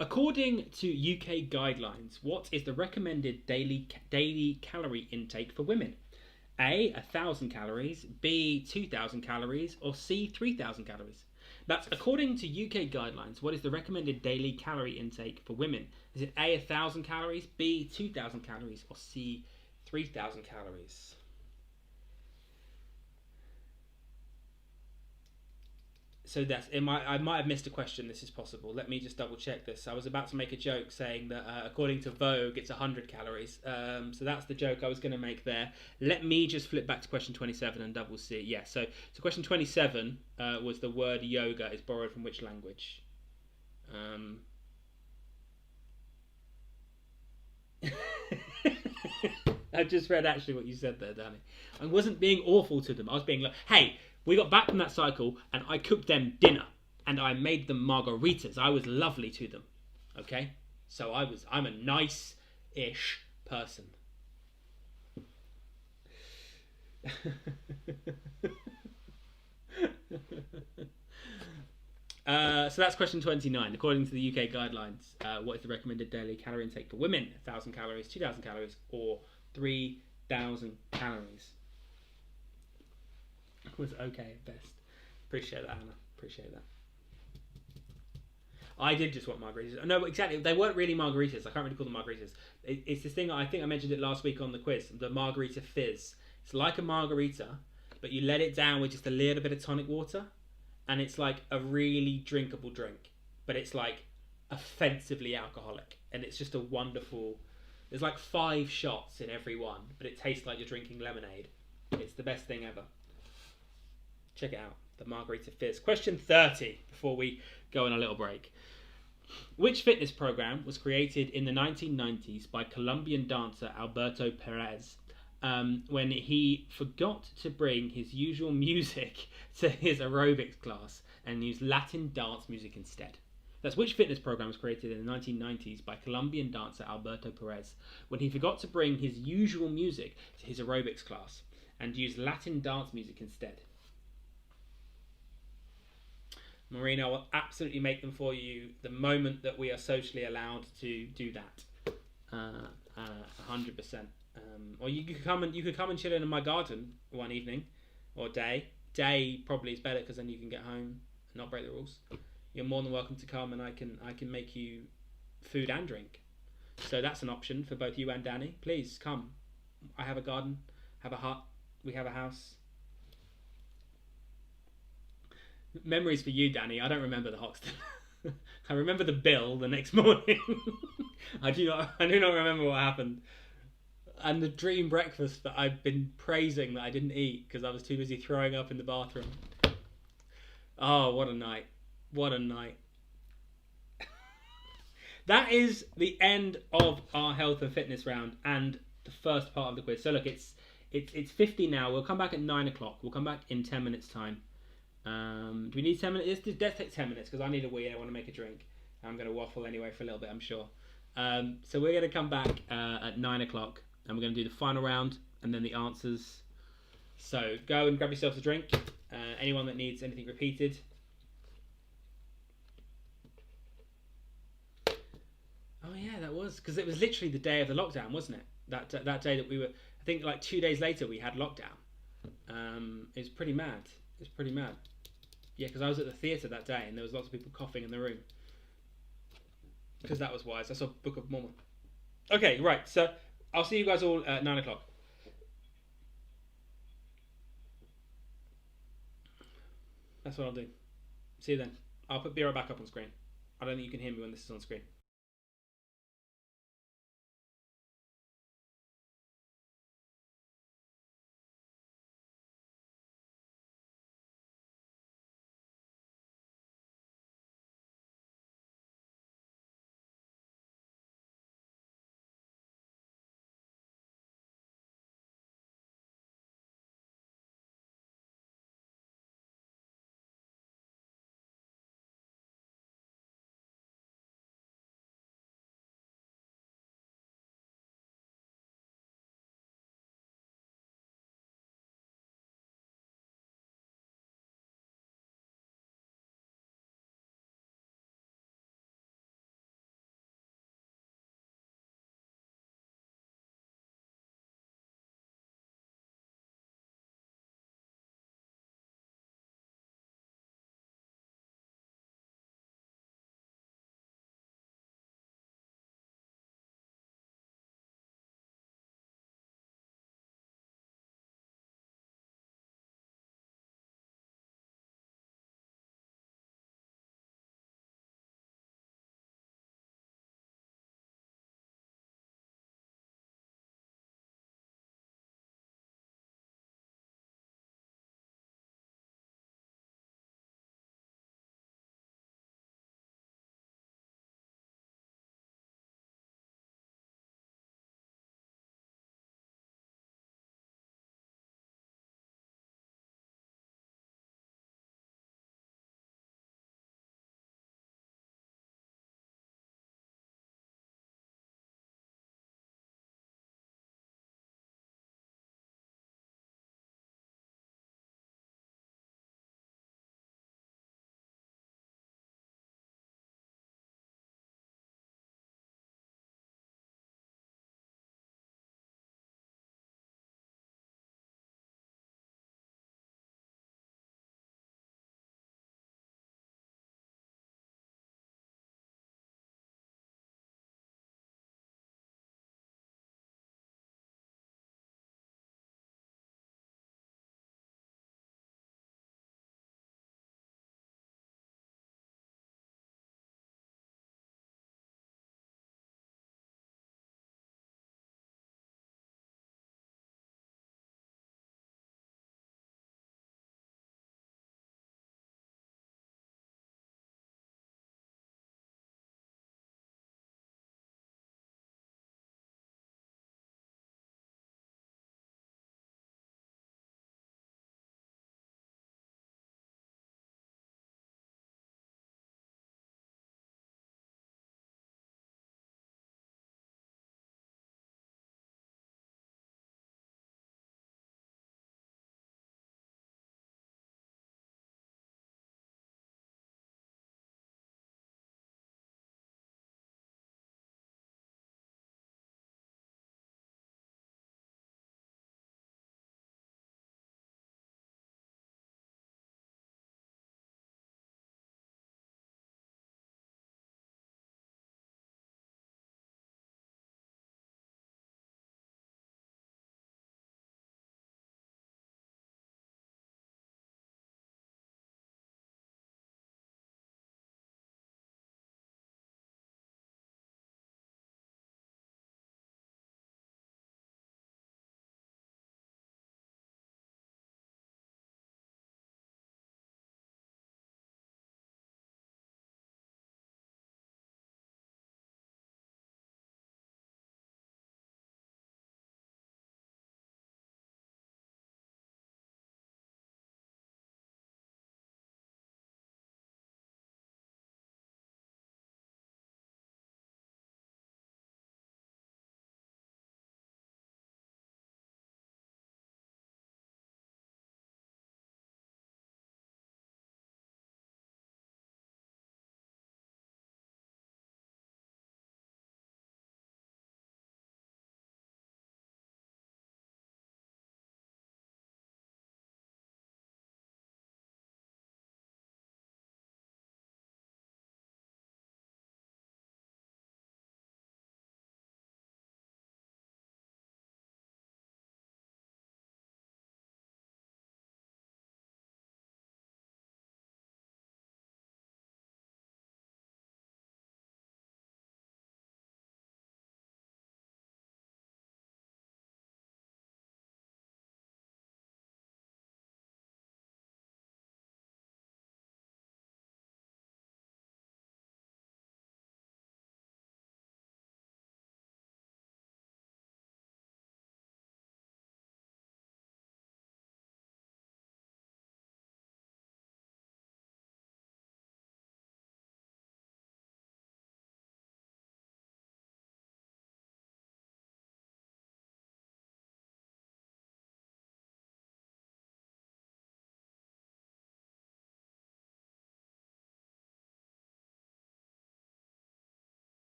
S1: According to UK guidelines, what is the recommended daily calorie intake for women? A, 1,000 calories, B, 2,000 calories, or C, 3,000 calories? That's according to UK guidelines. What is the recommended daily calorie intake for women? Is it A, 1,000 calories, B, 2,000 calories, or C, 3,000 calories? So that's I might have missed a question. This is possible. Let me just double check this. I was about to make a joke saying that according to Vogue, it's 100 calories. So that's the joke I was going to make there. Let me just flip back to question 27 and double see. Yeah. So question 27 was the word yoga is borrowed from which language? I just read actually what you said there, Danny. I wasn't being awful to them. I was being like, hey. We got back from that cycle and I cooked them dinner and I made them margaritas. I was lovely to them. Okay? So I'm a nice-ish person. So that's question 29. According to the UK guidelines, what is the recommended daily calorie intake for women? 1,000 calories, 2,000 calories, or 3,000 calories? Was okay at best. Appreciate that, Anna. Appreciate that. I did just want margaritas. No, exactly. They weren't really margaritas. I can't really call them margaritas. It's this thing, I think I mentioned it last week on the quiz, the margarita fizz. It's like a margarita, but you let it down with just a little bit of tonic water, and it's like a really drinkable drink. But it's like offensively alcoholic, and it's just a wonderful... There's like 5 shots in every one, but it tastes like you're drinking lemonade. It's the best thing ever. Check it out, the Margarita Fizz. Question 30, before we go on a little break. Which fitness program was created in the 1990s by Colombian dancer Alberto Perez when he forgot to bring his usual music to his aerobics class and used Latin dance music instead? That's which fitness program was created in the 1990s by Colombian dancer Alberto Perez when he forgot to bring his usual music to his aerobics class and used Latin dance music instead? Marina will absolutely make them for you the moment that we are socially allowed to do that. 100%. Or you could come and chill in my garden one evening or day. Day probably is better because then you can get home and not break the rules. You're more than welcome to come, and I can make you food and drink. So that's an option for both you and Danny. Please come. I have a garden, have a hut, we have a house. Memories for you, Danny. I don't remember the Hoxton. I remember the bill the next morning. I do not remember what happened. And the dream breakfast that I've been praising that I didn't eat because I was too busy throwing up in the bathroom. Oh, what a night. What a night. that is the end of our health and fitness round and the first part of the quiz. So look, it's 50 now. We'll come back at 9 o'clock. We'll come back in 10 minutes time. Do we need 10 minutes? Let's take 10 minutes because I need a wee. I want to make a drink. I'm going to waffle anyway for a little bit, I'm sure. So we're going to come back at 9 o'clock and we're going to do the final round and then the answers. So go and grab yourselves a drink. Anyone that needs anything repeated. Oh yeah, that was because it was literally the day of the lockdown, wasn't it? That day that we were. I think like 2 days later we had lockdown. It was pretty mad. Yeah, because I was at the theatre that day and there was lots of people coughing in the room. Because that was wise. I saw Book of Mormon. Okay, right. So I'll see you guys all at 9 o'clock. That's what I'll do. See you then. I'll put Be Right Back up on screen. I don't think you can hear me when this is on screen.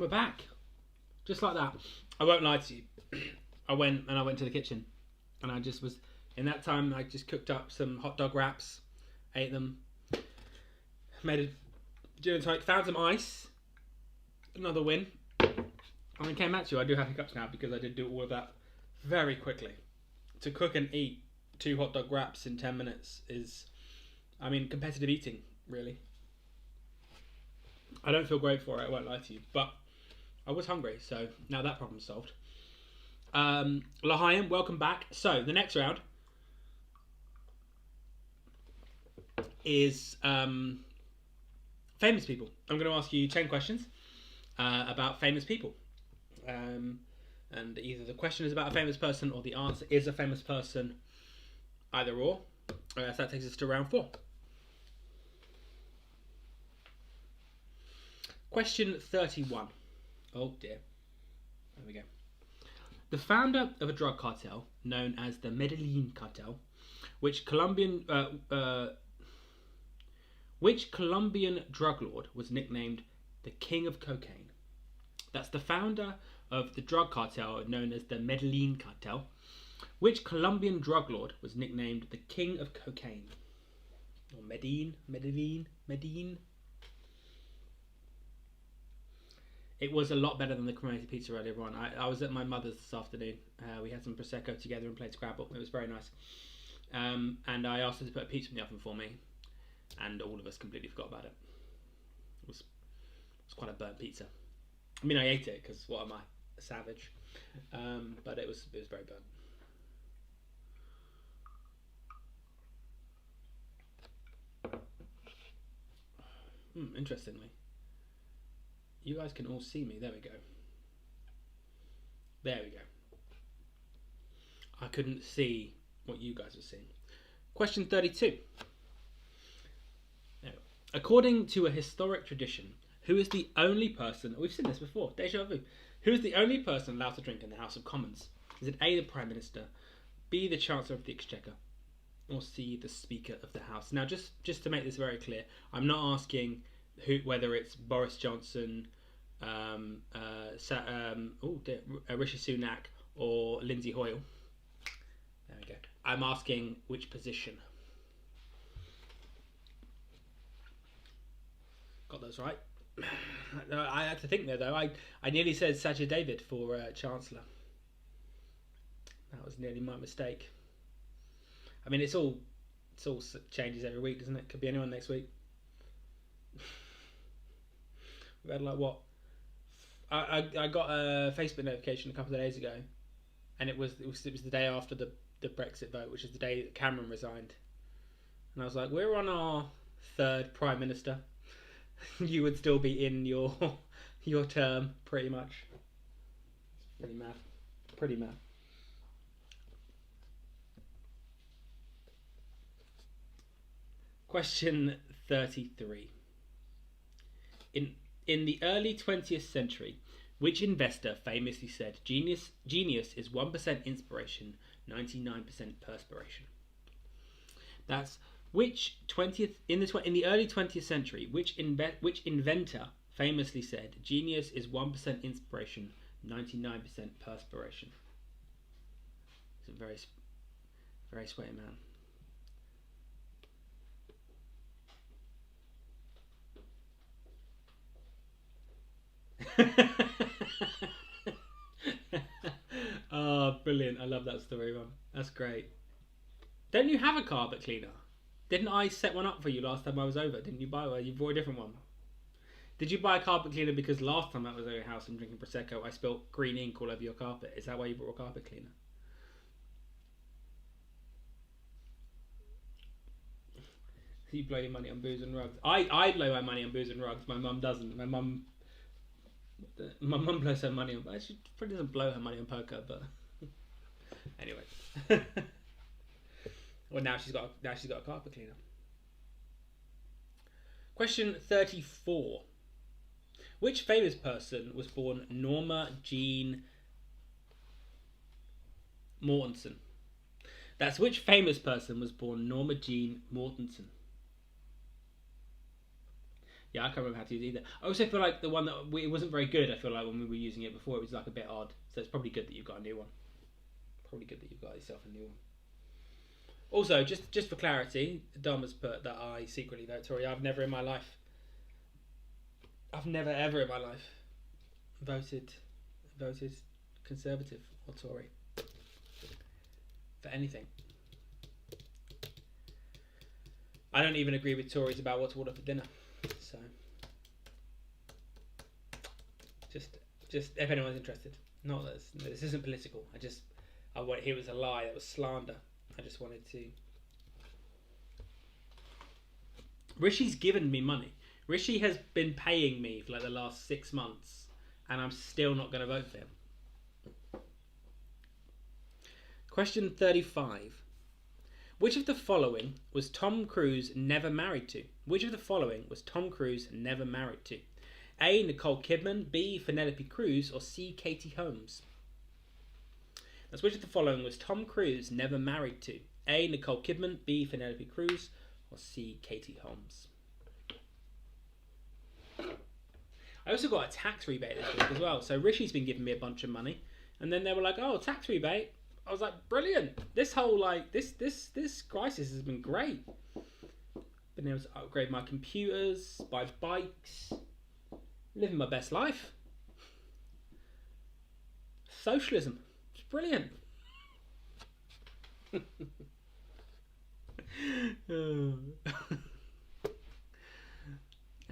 S1: And we're back. Just like that. I won't lie to you. I went to the kitchen, and I just was, in that time, I just cooked up some hot dog wraps, ate them, made a gin and tonic, found some ice, another win, and then came back to you. I do have hiccups now because I did do all of that very quickly. To cook and eat 2 hot dog wraps in 10 minutes is, competitive eating, really. I don't feel great for it, I won't lie to you, but I was hungry, so now that problem's solved. Lahayim, welcome back. So, the next round is famous people. I'm going to ask you 10 questions about famous people. And either the question is about a famous person or the answer is a famous person, either or. So that takes us to round 4. Question 31. Oh dear. There we go. The founder of a drug cartel known as the Medellin Cartel, which Colombian drug lord was nicknamed the King of Cocaine. That's the founder of the drug cartel known as the Medellin Cartel, which Colombian drug lord was nicknamed the King of Cocaine. Or Medine. It was a lot better than the cremated pizza earlier on. I was at my mother's this afternoon. We had some Prosecco together and played Scrabble. It was very nice. And I asked her to put a pizza in the oven for me, and all of us completely forgot about it. It was quite a burnt pizza. I mean, I ate it because what am I, a savage? But it was very burnt. Interestingly, you guys can all see me. There we go. I couldn't see what you guys were seeing. Question 32. Now, according to a historic tradition, who is the only person, we've seen this before, déjà vu, who is the only person allowed to drink in the House of Commons? Is it A, the Prime Minister, B, the Chancellor of the Exchequer, or C, the Speaker of the House? Now, just to make this very clear, I'm not asking whether it's Boris Johnson, Rishi Sunak, or Lindsay Hoyle. There we go. I'm asking which position. Got those right. I had to think there though. I nearly said Sasha David for Chancellor. That was nearly my mistake. I mean, it's all changes every week, doesn't it? Could be anyone next week. We had like what? I got a Facebook notification a couple of days ago, and it was the day after the Brexit vote, which is the day that Cameron resigned, and I was like, we're on our 3rd Prime Minister. You would still be in your term, pretty much. It's pretty mad. Question 33. In the early 20th century, which investor famously said, "Genius is 1% inspiration, 99% perspiration"? That's which in the early 20th century, which inventor famously said, "Genius is 1% inspiration, 99% perspiration"? It's a very, very sweaty man. Oh, brilliant. I love that story, Ron. That's great. Don't you have a carpet cleaner? Didn't I set one up for you last time I was over? Didn't you buy one? You bought a different one. Did you buy a carpet cleaner because last time I was at your house and drinking Prosecco, I spilt green ink all over your carpet? Is that why you bought a carpet cleaner? You blow your money on booze and rugs. I blow my money on booze and rugs. My mum doesn't. My mum blows her money on. She probably doesn't blow her money on poker, but anyway. Well, now she's got a carpet cleaner. Question 34. Which famous person was born Norma Jean Mortensen? That's which famous person was born Norma Jean Mortensen? Yeah, I can't remember how to use it either. I also feel like the one that it wasn't very good. I feel like when we were using it before, it was like a bit odd. So it's probably good that you've got a new one. Probably good that you've got yourself a new one. Also, just for clarity, Dom has put that I secretly vote Tory. I've never ever in my life voted Conservative or Tory for anything. I don't even agree with Tories about what to order for dinner. So, just if anyone's interested, not that this isn't political. I want it was a lie. It was slander. I just wanted to. Rishi's given me money. Rishi has been paying me for like the last 6 months, and I'm still not going to vote for him. Question 35. Which of the following was Tom Cruise never married to? Which of the following was Tom Cruise never married to? A. Nicole Kidman, B. Penelope Cruz, or C. Katie Holmes? That's which of the following was Tom Cruise never married to? A. Nicole Kidman, B. Penelope Cruz, or C. Katie Holmes? I also got a tax rebate this week as well. So Rishi's been giving me a bunch of money, and then they were like, "Oh, tax rebate." I was like, "Brilliant! This whole this crisis has been great." Been able to upgrade my computers, buy bikes, living my best life. Socialism. It's brilliant.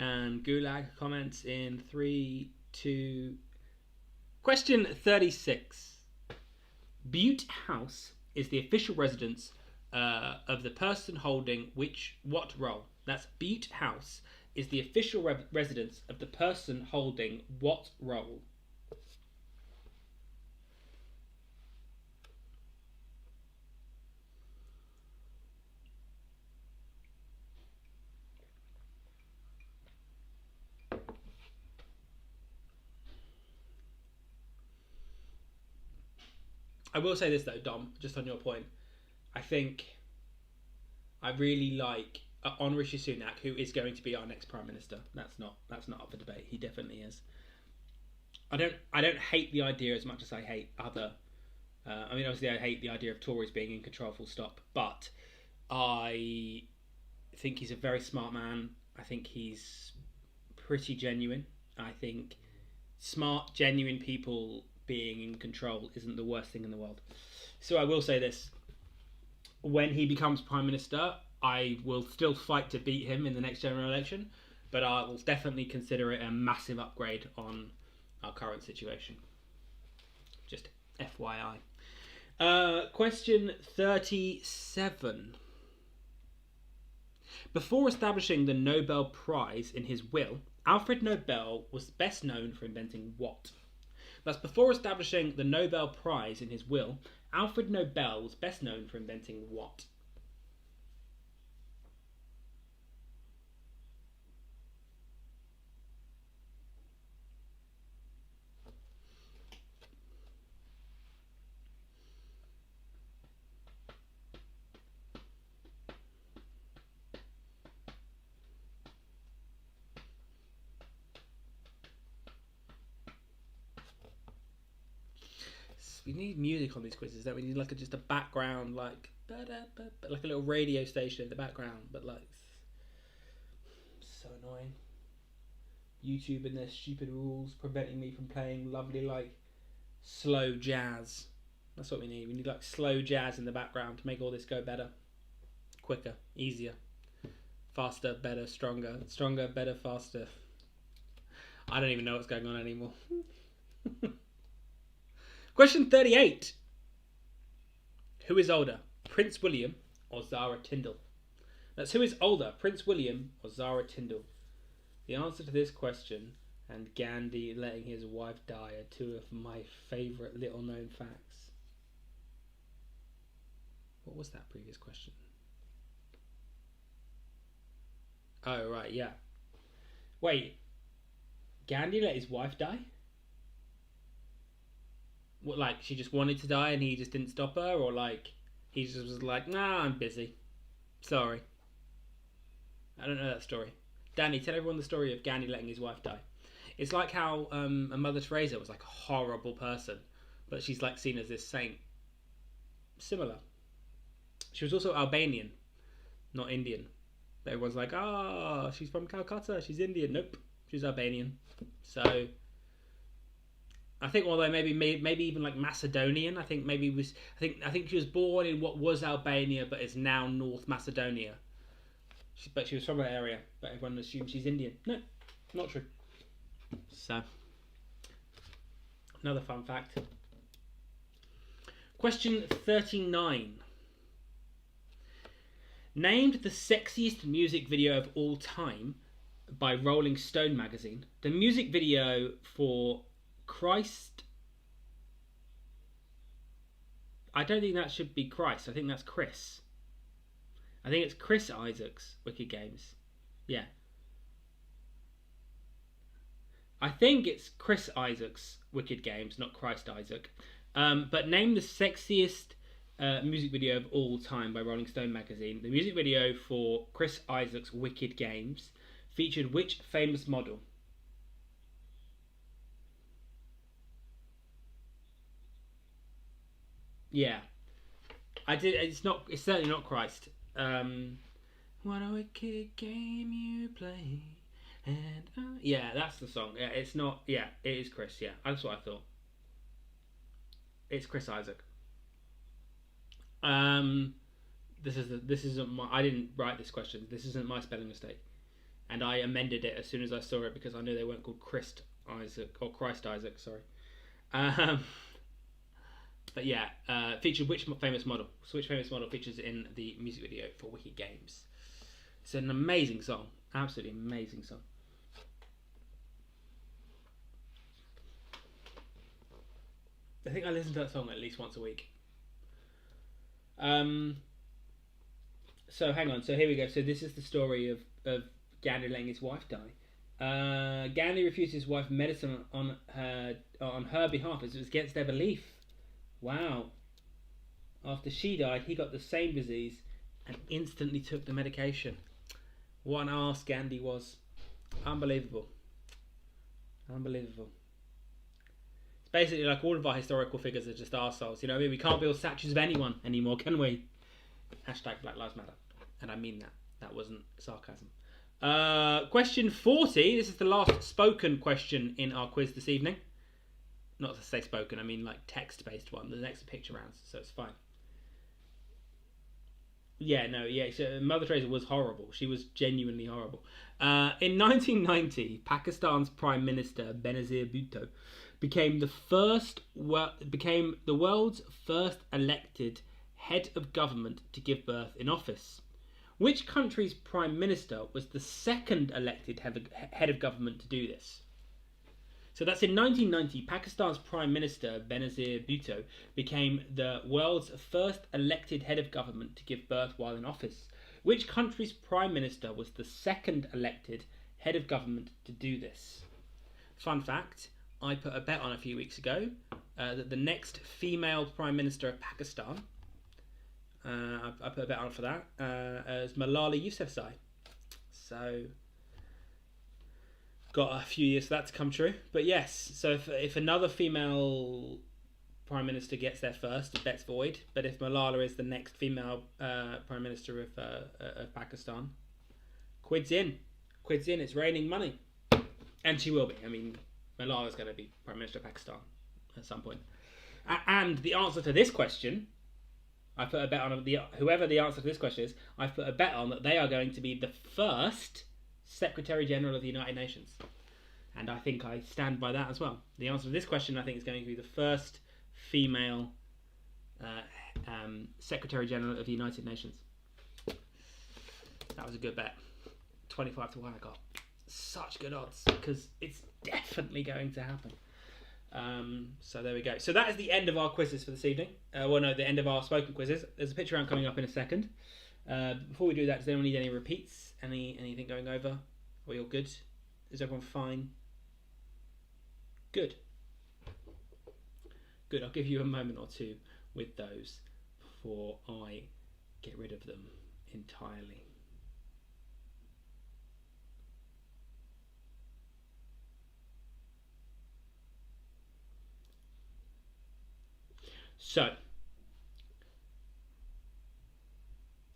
S1: And Gulag comments in 3, 2. Question 36. Butte House is the official residence of the person holding what role? That's Butte House is the official residence of the person holding what role? I will say this though, Dom, just on your point. I think I really like on Rishi Sunak, who is going to be our next Prime Minister. That's not up for debate. He definitely is. I don't hate the idea as much as I hate other. I mean, obviously, I hate the idea of Tories being in control, full stop. But I think he's a very smart man. I think he's pretty genuine. I think smart, genuine people being in control isn't the worst thing in the world. So I will say this. When he becomes Prime Minister, I will still fight to beat him in the next general election, but I will definitely consider it a massive upgrade on our current situation. Just FYI. Question 37. Before establishing the Nobel Prize in his will, Alfred Nobel was best known for inventing what? Thus, before establishing the Nobel Prize in his will, Alfred Nobel was best known for inventing what? We need music on these quizzes, don't we? Need like just a background, like a little radio station in the background, but like so annoying. YouTube and their stupid rules preventing me from playing lovely like slow jazz. That's what we need. We need like slow jazz in the background to make all this go better, quicker, easier, faster, better, stronger, better, faster. I don't even know what's going on anymore. Question 38. Who is older, Prince William or Zara Tindall? That's who is older, Prince William or Zara Tindall? The answer to this question and Gandhi letting his wife die are two of my favourite little known facts. What was that previous question? Oh, right, yeah. Wait, Gandhi let his wife die? What, like she just wanted to die and he just didn't stop her, or like he just was like, nah, I'm busy, sorry. I don't know that story. Danny, tell everyone the story of Gandhi letting his wife die. It's like how a Mother Teresa was like a horrible person, but she's like seen as this saint. Similar. She was also Albanian, not Indian. But everyone's like, oh, she's from Calcutta, she's Indian. Nope, she's Albanian. So I think, although maybe even like Macedonian. I think she was born in what was Albania, but is now North Macedonia. But she was from that area. But everyone assumes she's Indian. No, not true. So another fun fact. Question 39. Named the sexiest music video of all time by Rolling Stone magazine, the music video for Christ... I don't think that should be Christ. I think that's Chris. I think it's Chris Isaac's Wicked Games. Yeah. I think it's Chris Isaac's Wicked Games, not Christ Isaac. But name the sexiest music video of all time by Rolling Stone magazine. The music video for Chris Isaac's Wicked Games featured which famous model? Yeah, I did. It's certainly not Christ. What a wicked game you play, and yeah, that's the song. Yeah, it's not. Yeah, it is Chris. Yeah, that's what I thought. It's Chris Isaac. This isn't my. I didn't write this question. This isn't my spelling mistake, and I amended it as soon as I saw it because I knew they weren't called Christ Isaac or Christ Isaac. Sorry. But yeah, featured which famous model? So which famous model features in the music video for Wicked Games? It's an amazing song, absolutely amazing song. I think I listen to that song at least once a week. So hang on. So here we go. So this is the story of Gandhi letting his wife die. Gandhi refused his wife medicine on her behalf as it was against their belief. Wow. After she died, he got the same disease and instantly took the medication. What an arse Gandhi was. Unbelievable. Unbelievable. It's basically like all of our historical figures are just arseholes. You know what I mean? We can't be all statues of anyone anymore, can we? Hashtag Black Lives Matter. And I mean that. That wasn't sarcasm. Question 40. This is the last spoken question in our quiz this evening. Not to say spoken, I mean like text-based one. The next picture rounds, so it's fine. Yeah, no, yeah. So Mother Teresa was horrible. She was genuinely horrible. In 1990, Pakistan's Prime Minister Benazir Bhutto became the world's first elected head of government to give birth in office. Which country's Prime Minister was the second elected head of government to do this? So that's in 1990, Pakistan's Prime Minister Benazir Bhutto became the world's first elected head of government to give birth while in office. Which country's Prime Minister was the second elected head of government to do this? Fun fact, I put a bet on a few weeks ago that the next female Prime Minister of Pakistan, I put a bet on for that, is Malala Yousafzai. So... got a few years for that to come true, but yes. So if another female prime minister gets there first, the bet's void. But if Malala is the next female prime minister of Pakistan, quid's in. It's raining money, and she will be. I mean, Malala's going to be prime minister of Pakistan at some point. And the answer to this question, I put a bet on whoever the answer to this question is. I've put a bet on that they are going to be the first Secretary General of the United Nations, and I think I stand by that as well. The answer to this question, I think, is going to be the first female Secretary General of the United Nations. That was a good bet. 25 to 1 I got. Such good odds, because it's definitely going to happen. So there we go. So that is the end of our quizzes for this evening. The end of our spoken quizzes. There's a picture round coming up in a second. Before we do that, does anyone need any repeats? Anything going over? Are we all good? Is everyone fine? Good. Good. I'll give you a moment or two with those before I get rid of them entirely. So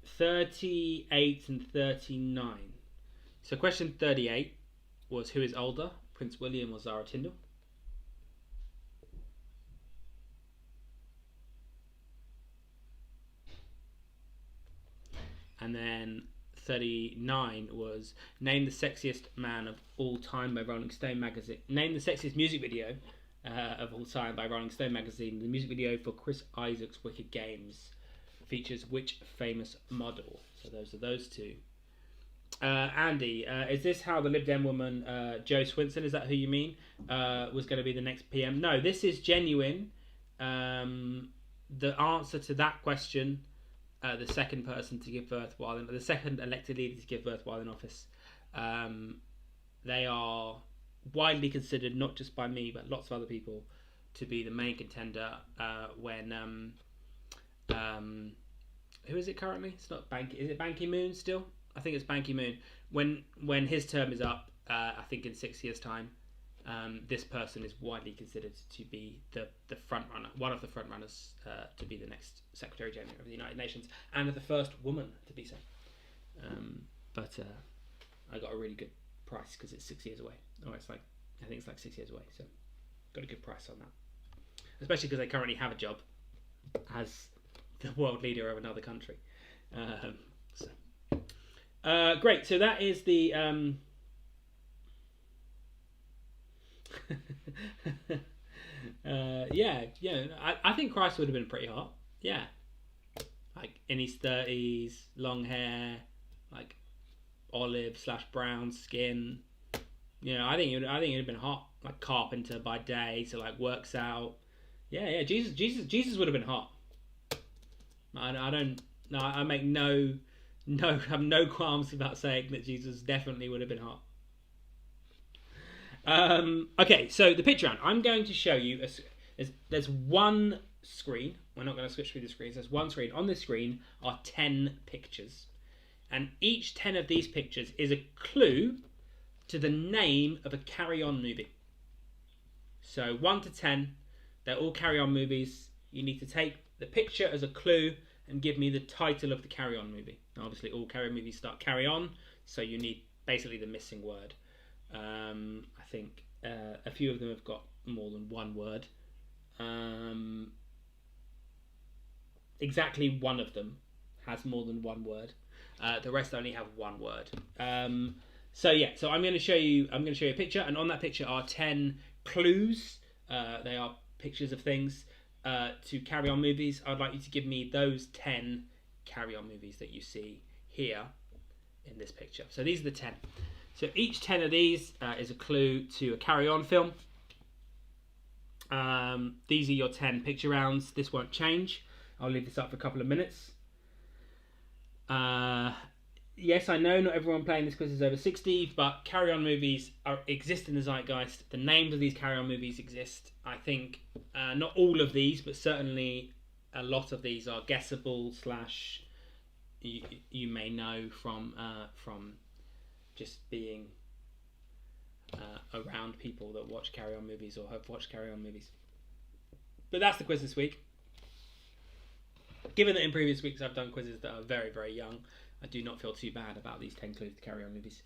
S1: 38 and 39. So question 38 was, who is older, Prince William or Zara Tindall? And then 39 was, name the sexiest man of all time by Rolling Stone magazine. Name the sexiest music video of all time by Rolling Stone magazine. The music video for Chris Isaak's Wicked Games features which famous model? So those are those two. Andy, is this how the Lib Dem woman, Jo Swinson, is that who you mean, was going to be the next PM? No, this is genuine. The answer to that question, the second person to give birth while in, the second elected leader to give birth while in office, they are widely considered, not just by me but lots of other people, to be the main contender when who is it currently? It's not is it Ban Ki-moon still? I think it's Ban Ki-moon. When his term is up, I think in 6 years' time, this person is widely considered to be the front runner, one of the front runners to be the next Secretary General of the United Nations, and the first woman to be so. But I got a really good price because it's 6 years away. Or it's like, I think it's like 6 years away, so got a good price on that. Especially because they currently have a job as the world leader of another country. Great. So that is the. I think Christ would have been pretty hot. Yeah, like in his 30s, long hair, like olive/brown skin. Yeah, I think it'd have been hot. Like carpenter by day, so like works out. Yeah. Jesus would have been hot. I make have no qualms about saying that Jesus definitely would have been hot. Okay, so the picture round. I'm going to show you. There's one screen. We're not going to switch through the screens. There's one screen. On this screen are 10 pictures. And each 10 of these pictures is a clue to the name of a Carry On movie. So 1 to 10, they're all Carry On movies. You need to take the picture as a clue and give me the title of the Carry On movie. Now, obviously, all Carry On movies start Carry On, so you need basically the missing word. I think a few of them have got more than one word. Exactly one of them has more than one word. The rest only have one word. So I'm going to show you a picture, and on that picture are 10 clues. They are pictures of things to Carry On movies. I'd like you to give me those 10 Carry On movies that you see here in this picture. So these are the 10. So each 10 of these is a clue to a Carry On film. These are your 10 picture rounds. This won't change. I'll leave this up for a couple of minutes. Yes, I know not everyone playing this quiz is over 60, but Carry On movies exist in the zeitgeist. The names of these Carry On movies exist. I think not all of these, but certainly a lot of these are guessable / you may know from just being around people that watch Carry On movies or have watched Carry On movies. But that's the quiz this week. Given that in previous weeks I've done quizzes that are very, very young, I do not feel too bad about these 10 clues to Carry On movies.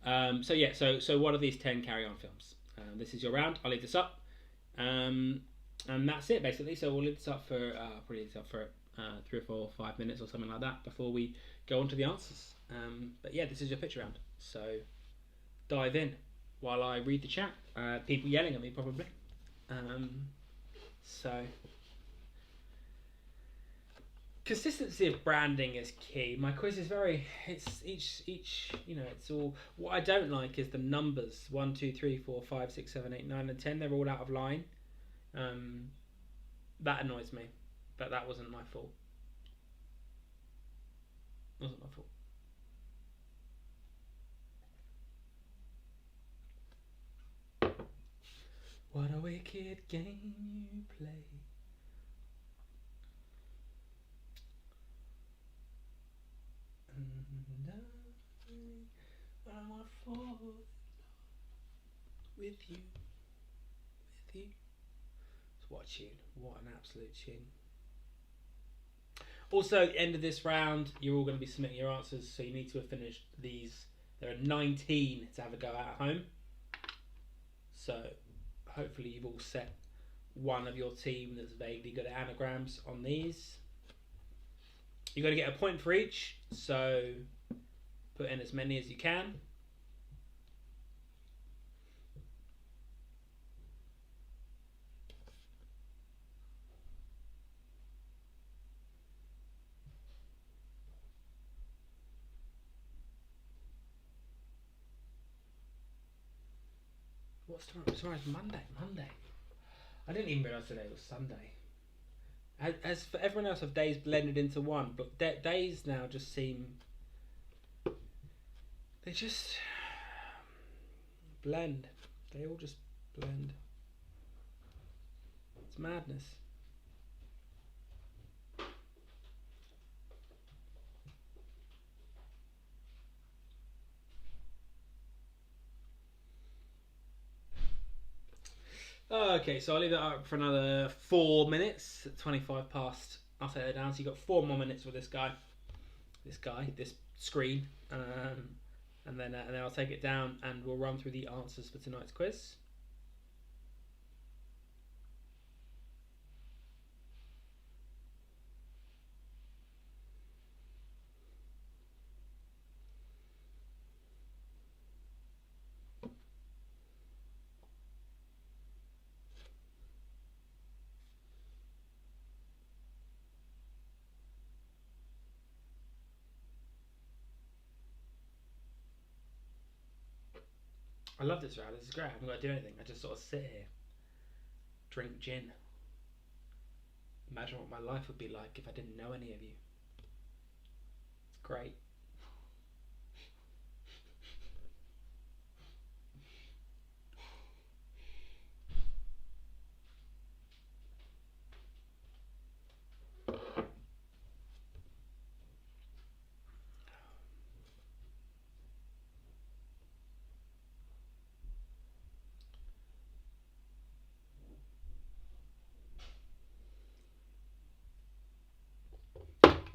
S1: So what are these 10 Carry On films? This is your round. I'll leave this up. And that's it, basically. So we'll leave this up for probably 3 or 4 or 5 minutes or something like that before we go on to the answers. But yeah, this is your picture round. So dive in while I read the chat. People yelling at me probably. So consistency of branding is key. My quiz is it's all. What I don't like is the numbers 1, 2, 3, 4, 5, 6, 7, 8, 9, and 10. They're all out of line. That annoys me, but that wasn't my fault. Wasn't my fault. What a wicked game you play. And I want to fall with you. So what a tune. What an absolute tune. Also, at the end of this round, you're all going to be submitting your answers, so you need to have finished these. There are 19 to have a go at home. So, hopefully you've all set one of your team that's vaguely good at anagrams on these. You've got to get a point for each, so put in as many as you can. What's tomorrow? Tomorrow's Monday. I didn't even realise today was Sunday. As for everyone else, have days blended into one, but days now just seem... They just blend. They all just blend. It's madness. Okay, so I'll leave that up for another 4 minutes. 25 past. I'll take that down. So you've got 4 more minutes with this screen, and then I'll take it down and we'll run through the answers for tonight's quiz. I love this round. This is great. I haven't got to do anything. I just sort of sit here, drink gin. Imagine what my life would be like if I didn't know any of you. It's great.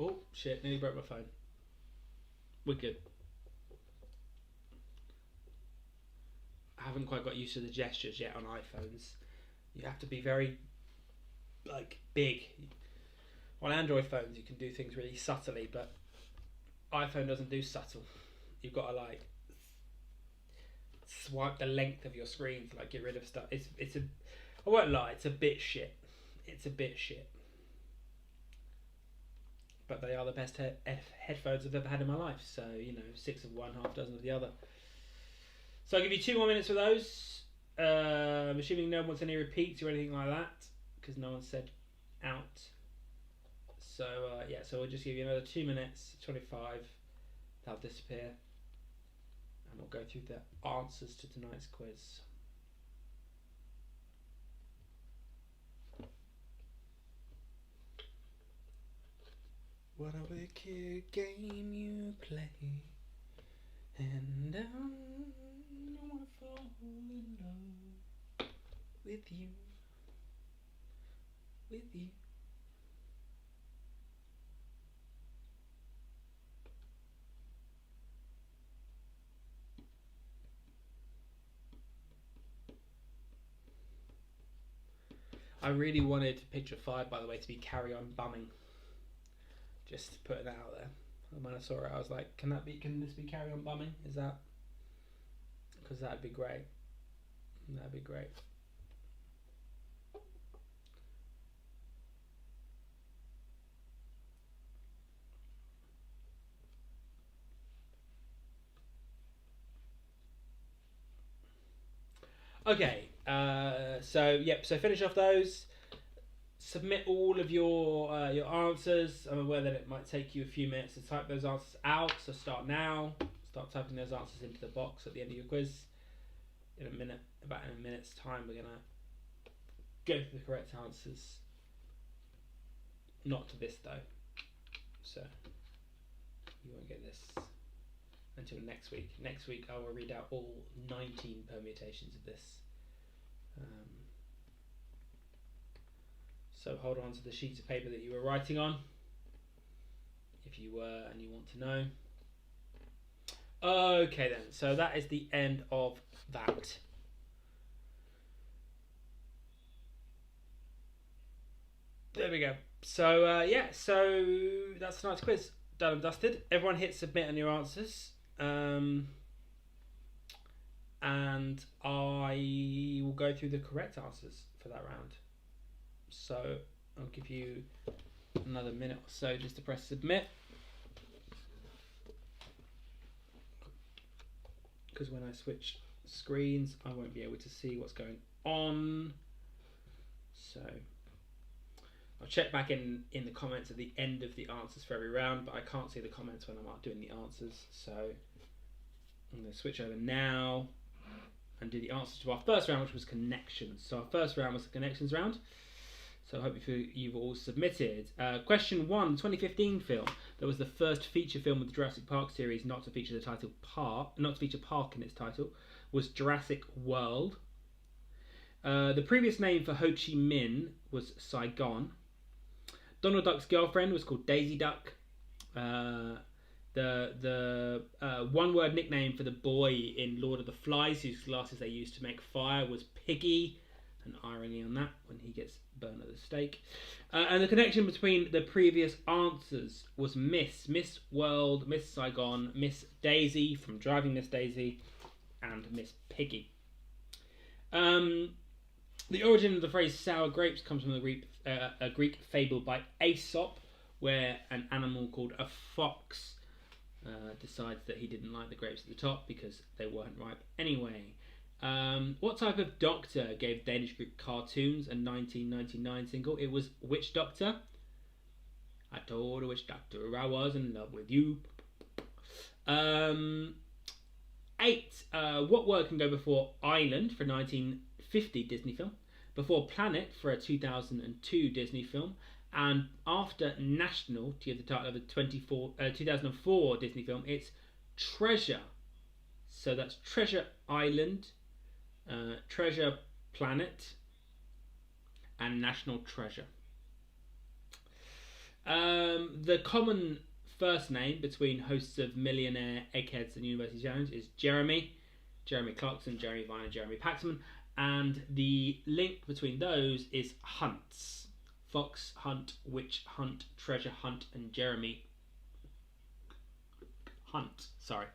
S1: Oh, shit, nearly broke my phone. We're good. I haven't quite got used to the gestures yet on iPhones. You have to be very, big. On Android phones, you can do things really subtly, but iPhone doesn't do subtle. You've got to, swipe the length of your screen to, get rid of stuff. I won't lie, it's a bit shit. But they are the best headphones I've ever had in my life. So, 6 of one, half dozen of the other. So I'll give you 2 more minutes for those. I'm assuming no one wants any repeats or anything like that, because no one said out. So, so we'll just give you another 2 minutes, 25. That'll disappear. And we'll go through the answers to tonight's quiz. What a wicked game you play, and I wanna fall in love with you. I really wanted picture 5, by the way, to be carry on bumming. Just putting that out there. And when I saw it, I was like, can this be carry on bumming? Is that? Because that'd be great. That'd be great. Okay. So finish off those. Submit all of your answers. I'm aware that it might take you a few minutes to type those answers out, so start now. Start typing those answers into the box at the end of your quiz. About in a minute's time, we're gonna go through the correct answers. Not to this though, so you won't get this until next week. Next week I will read out all 19 permutations of this. So hold on to the sheets of paper that you were writing on. if you were and you want to know. Okay then, so that is the end of that. There we go. So so that's tonight's quiz. Done and dusted. Everyone hit submit on your answers. And I will go through the correct answers for that round. So I'll give you another minute or so just to press submit. Because when I switch screens, I won't be able to see what's going on. So I'll check back in the comments at the end of the answers for every round, but I can't see the comments when I'm not doing the answers. So I'm going to switch over now and do the answers to our first round, which was connections. So our first round was the connections round. So I hope you've all submitted. Question 1, 2015 film that was the first feature film of the Jurassic Park series not to feature the title park, not to feature park in its title, was Jurassic World. The previous name for Ho Chi Minh was Saigon. Donald Duck's girlfriend was called Daisy Duck. The one-word nickname for the boy in Lord of the Flies, whose glasses they used to make fire, was Piggy. An irony on that when he gets burned at the stake. And the connection between the previous answers was Miss World, Miss Saigon, Miss Daisy from Driving Miss Daisy, and Miss Piggy. The origin of the phrase sour grapes comes from a Greek fable by Aesop, where an animal called a fox decides that he didn't like the grapes at the top because they weren't ripe anyway. What type of doctor gave Danish group Cartoons a 1999 single? It was Witch Doctor. I told a witch doctor I was in love with you. 8. What word can go before island for a 1950 Disney film, before planet for a 2002 Disney film, and after national to give the title of a 2004 Disney film? It's treasure. So that's Treasure Island, Treasure Planet, and National Treasure. The common first name between hosts of Millionaire, Eggheads and University Challenge is Jeremy Clarkson, Jeremy Vine and Jeremy Paxman, and the link between those is hunts. Fox Hunt, Witch Hunt, Treasure Hunt, and Jeremy Hunt. Sorry,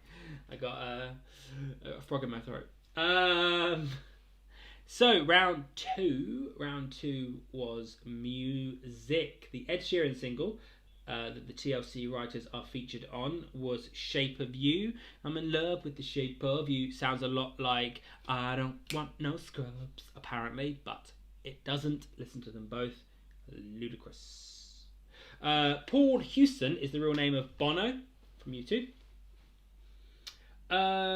S1: I got a frog in my throat. So round two was music. The Ed Sheeran single that the TLC writers are featured on was Shape of You. I'm in love with the shape of you. Sounds a lot like I don't want no scrubs, apparently, but it doesn't. Listen to them both. Ludicrous. Paul Houston is the real name of Bono from U2.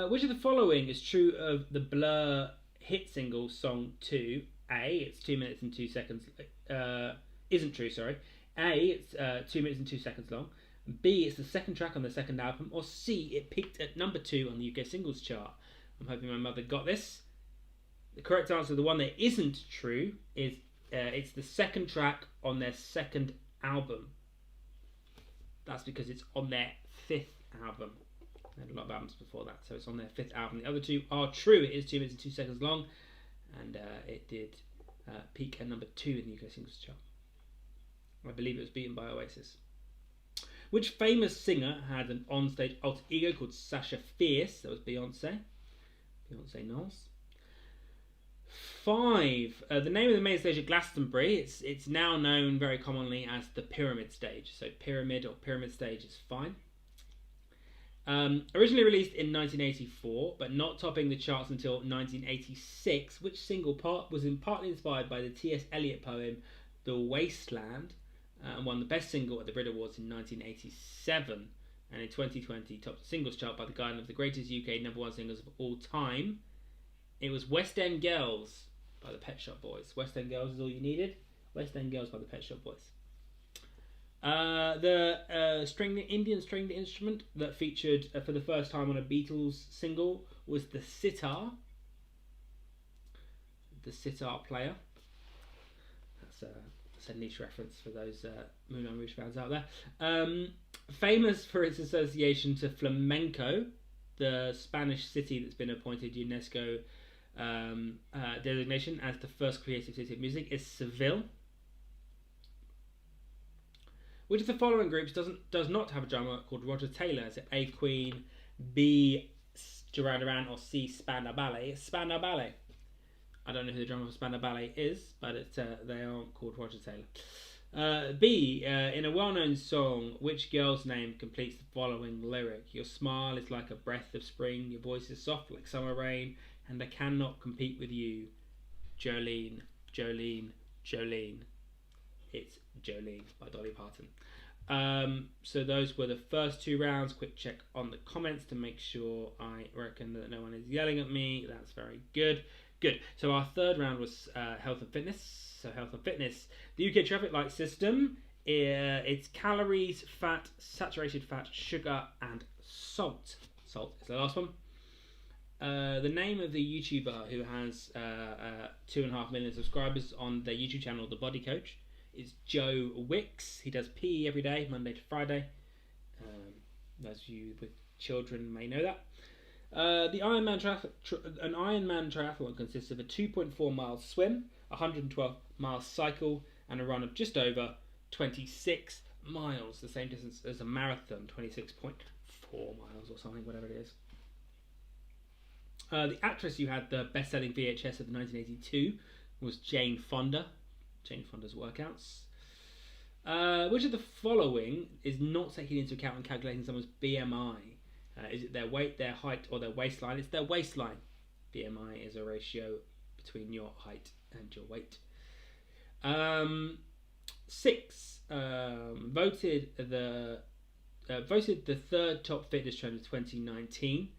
S1: Which of the following is true of the Blur hit single Song 2? A, it's 2 minutes and 2 seconds. Isn't true, sorry. A, it's 2 minutes and 2 seconds long. B, it's the second track on the second album. Or C, it peaked at number 2 on the UK singles chart. I'm hoping my mother got this. The correct answer, the one that isn't true, is it's the second track on their second album. That's because it's on their 5th album. They had a lot of albums before that, so it's on their 5th album. The other two are true. It is 2 minutes and 2 seconds long, and it did peak at number 2 in the UK singles chart. I believe it was beaten by Oasis. Which famous singer had an onstage alter ego called Sasha Fierce? That was Beyonce. Beyonce Knowles. 5. The name of the main stage at Glastonbury, it's now known very commonly as the Pyramid Stage. So Pyramid or Pyramid Stage is fine. Originally released in 1984, but not topping the charts until 1986, which single part was partly inspired by the T.S. Eliot poem The Waistline, and won the best single at the Brit Awards in 1987, and in 2020 topped the singles chart by the guardian of the greatest UK #1 singles of all time. It was West End Girls by the Pet Shop Boys. West End Girls is all you needed. West End Girls by the Pet Shop Boys. The Indian stringed instrument that featured for the first time on a Beatles single was the sitar. The sitar player. That's a niche reference for those Moulin Rouge fans out there. Famous for its association to flamenco, the Spanish city that's been appointed UNESCO designation as the first creative city of music is Seville. Which of the following groups does not have a drummer called Roger Taylor? Is it A, Queen, B, Duran Duran, or C, Spandau Ballet? It's Spandau Ballet. I don't know who the drummer for Spandau Ballet is, but they aren't called Roger Taylor. B, in a well-known song, which girl's name completes the following lyric? Your smile is like a breath of spring, your voice is soft like summer rain, and I cannot compete with you. Jolene, Jolene, Jolene. It's Jolene by Dolly Parton. So those were the first 2 rounds. Quick check on the comments to make sure I reckon that no one is yelling at me. That's very good. Good. So our third round was health and fitness. So health and fitness. The UK traffic light system. It's calories, fat, saturated fat, sugar, and salt. Salt is the last one. The name of the YouTuber who has 2.5 million subscribers on their YouTube channel, The Body Coach, is Joe Wicks. He does PE every day, Monday to Friday. Those of you with children may know that. The Ironman triathlon consists of a 2.4 mile swim, 112 mile cycle, and a run of just over 26 miles, the same distance as a marathon, 26.4 miles or something, whatever it is. The actress who had the best-selling VHS of 1982 was Jane Fonda. Jane Fonda's workouts. Which of the following is not taken into account when calculating someone's BMI? Is it their weight, their height, or their waistline? It's their waistline. BMI is a ratio between your height and your weight. 6. Voted the third top fitness trend of 2019.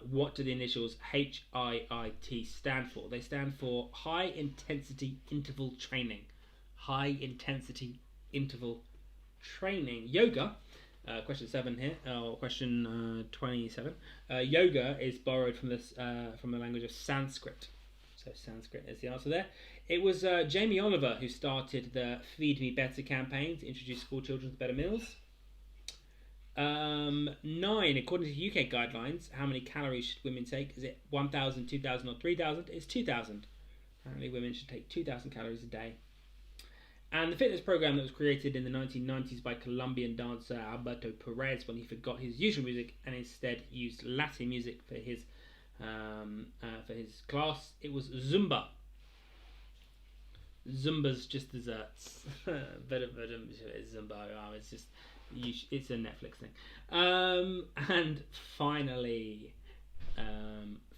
S1: What do the initials HIIT stand for? They stand for High Intensity Interval Training. High Intensity Interval Training. Yoga. Question 7 here, or question 27. Yoga is borrowed from the language of Sanskrit. So Sanskrit is the answer there. It was Jamie Oliver who started the Feed Me Better campaign to introduce school children to better meals. 9, according to UK guidelines, how many calories should women take? Is it 1,000, 2,000, or 3,000? It's 2,000. Apparently women should take 2,000 calories a day. And the fitness program that was created in the 1990s by Colombian dancer Alberto Perez, when he forgot his usual music and instead used Latin music for his class, it was Zumba. Zumba's just desserts. but Zumba, it's just it's a Netflix thing. And finally,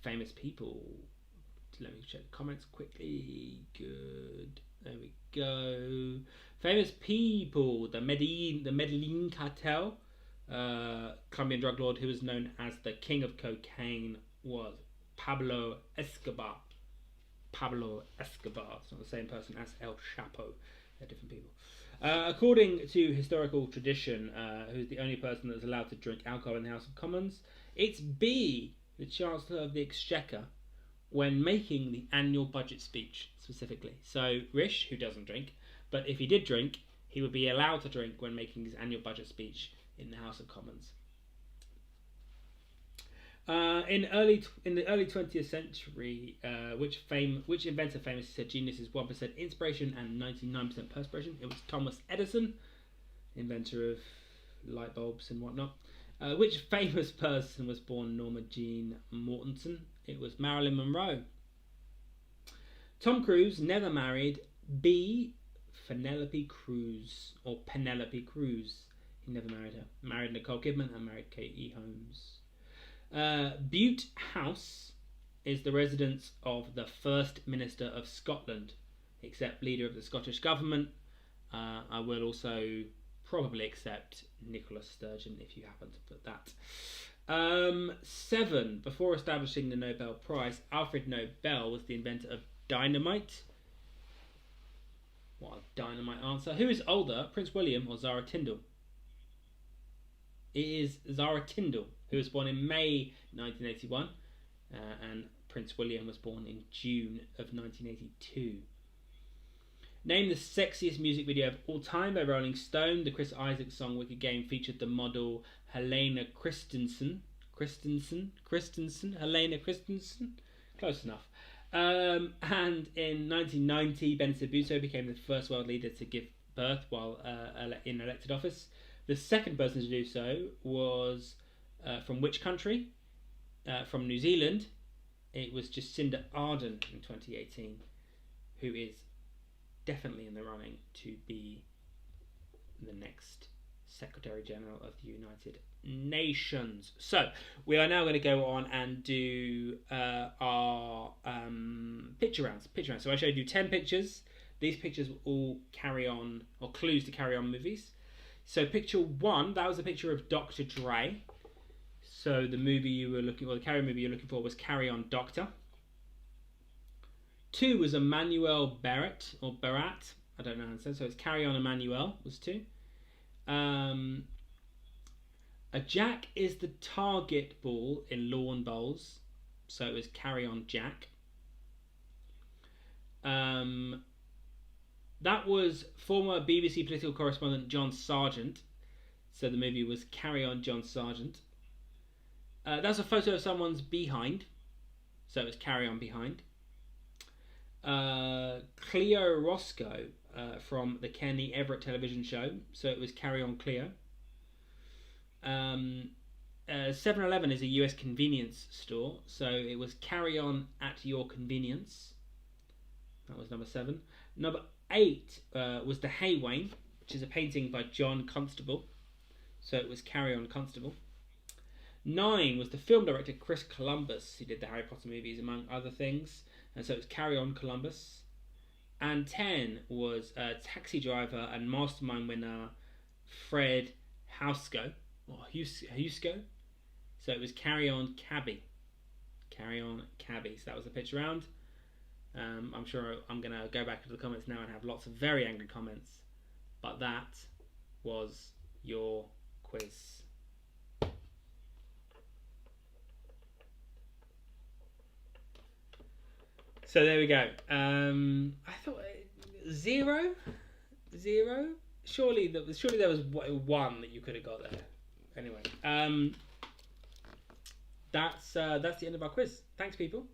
S1: famous people. Let me check the comments quickly. Good. There we go. Famous people. The Medellin Cartel, Colombian drug lord who was known as the king of cocaine, was Pablo Escobar. Pablo Escobar. It's not the same person as El Chapo. They're different people. According to historical tradition, who's the only person that's allowed to drink alcohol in the House of Commons? It's B, the Chancellor of the Exchequer, when making the annual budget speech specifically. So Rishi, who doesn't drink, but if he did drink, he would be allowed to drink when making his annual budget speech in the House of Commons. In the early 20th century, which inventor famously said genius is 1% inspiration and 99% perspiration? It was Thomas Edison, inventor of light bulbs and whatnot. Which famous person was born Norma Jean Mortensen? It was Marilyn Monroe. Tom Cruise never married B. Penelope Cruz, or Penelope Cruz. He never married her. Married Nicole Kidman and married Kate E. Holmes. Bute House is the residence of the First Minister of Scotland, except leader of the Scottish Government. I will also probably accept Nicola Sturgeon if you happen to put that. 7. Before establishing the Nobel Prize, Alfred Nobel was the inventor of dynamite. What a dynamite answer. Who is older, Prince William or Zara Tindall? It is Zara Tindall, who was born in May 1981, and Prince William was born in June of 1982. Name the sexiest music video of all time by Rolling Stone. The Chris Isaak song Wicked Game featured the model Helena Christensen. Helena Christensen? Close enough. And in 1990, Benazir Bhutto became the first world leader to give birth while in elected office. The second person to do so was from which country? From New Zealand. It was Jacinda Ardern in 2018, who is definitely in the running to be the next Secretary General of the United Nations. So we are now going to go on and do our picture rounds. So I showed you 10 pictures. These pictures will all carry on, or clues to carry on movies. So picture 1, that was a picture of Dr. Dre. So the movie you were looking for, the Carry movie you're looking for, was Carry On Doctor. 2 was Emmanuel Barrett, or Barat, I don't know how to say. So it's Carry On Emmanuel was 2. A jack is the target ball in lawn bowls, so it was Carry On Jack. That was former BBC political correspondent John Sargent, so the movie was Carry On John Sargent. That's a photo of someone's behind, so it was Carry On Behind. Cleo Roscoe from the Kenny Everett television show, so it was Carry On Cleo. 7-Eleven is a US convenience store, so it was Carry On At Your Convenience. That was number 7. Number 8 was The Haywain, which is a painting by John Constable, so it was Carry On Constable. 9 was the film director Chris Columbus, who did the Harry Potter movies among other things, and so it was Carry On Columbus. And 10 was Taxi driver and mastermind winner Fred Housko, or Housko, so it was Carry On Cabby. Carry On Cabby. So that was the pitch round. I'm sure I'm going to go back into the comments now and have lots of very angry comments, but that was your quiz. So there we go. I thought 0. Surely there was 1 that you could have got there. Anyway, that's the end of our quiz. Thanks, people.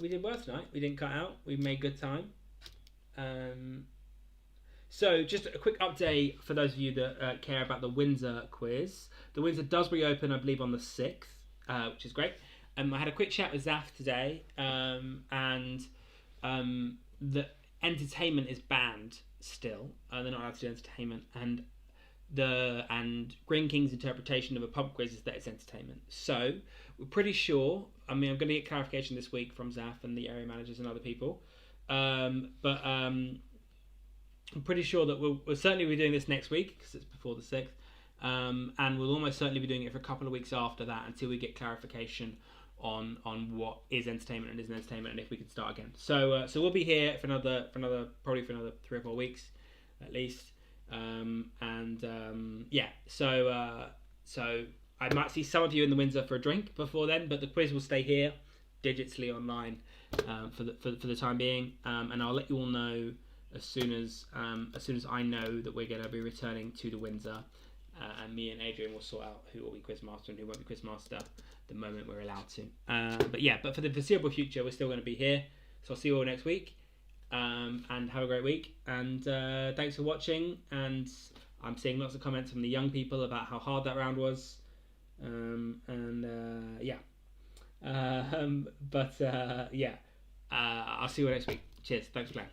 S1: We did well tonight. We didn't cut out. We made good time. So just a quick update for those of you that care about the Windsor quiz. The Windsor does reopen, I believe, on the 6th, which is great. I had a quick chat with Zaf today, and the entertainment is banned still. They're not allowed to do entertainment, and Green King's interpretation of a pub quiz is that it's entertainment. So we're pretty sure. I mean, I'm going to get clarification this week from Zaf and the area managers and other people, but I'm pretty sure that we'll certainly be doing this next week because it's before the 6th, and we'll almost certainly be doing it for a couple of weeks after that until we get clarification on what is entertainment and isn't entertainment, and if we can start again. So we'll be here for another 3 or 4 weeks at least. So I might see some of you in the Windsor for a drink before then, but the quiz will stay here digitally online for the time being, and I'll let you all know as soon as I know that we're going to be returning to the Windsor, and me and Adrian will sort out who will be quizmaster and who won't be quizmaster the moment we're allowed to. But for the foreseeable future, we're still going to be here. So I'll see you all next week. And have a great week, and thanks for watching. And I'm seeing lots of comments from the young people about how hard that round was, I'll see you all next week. Cheers, thanks for playing.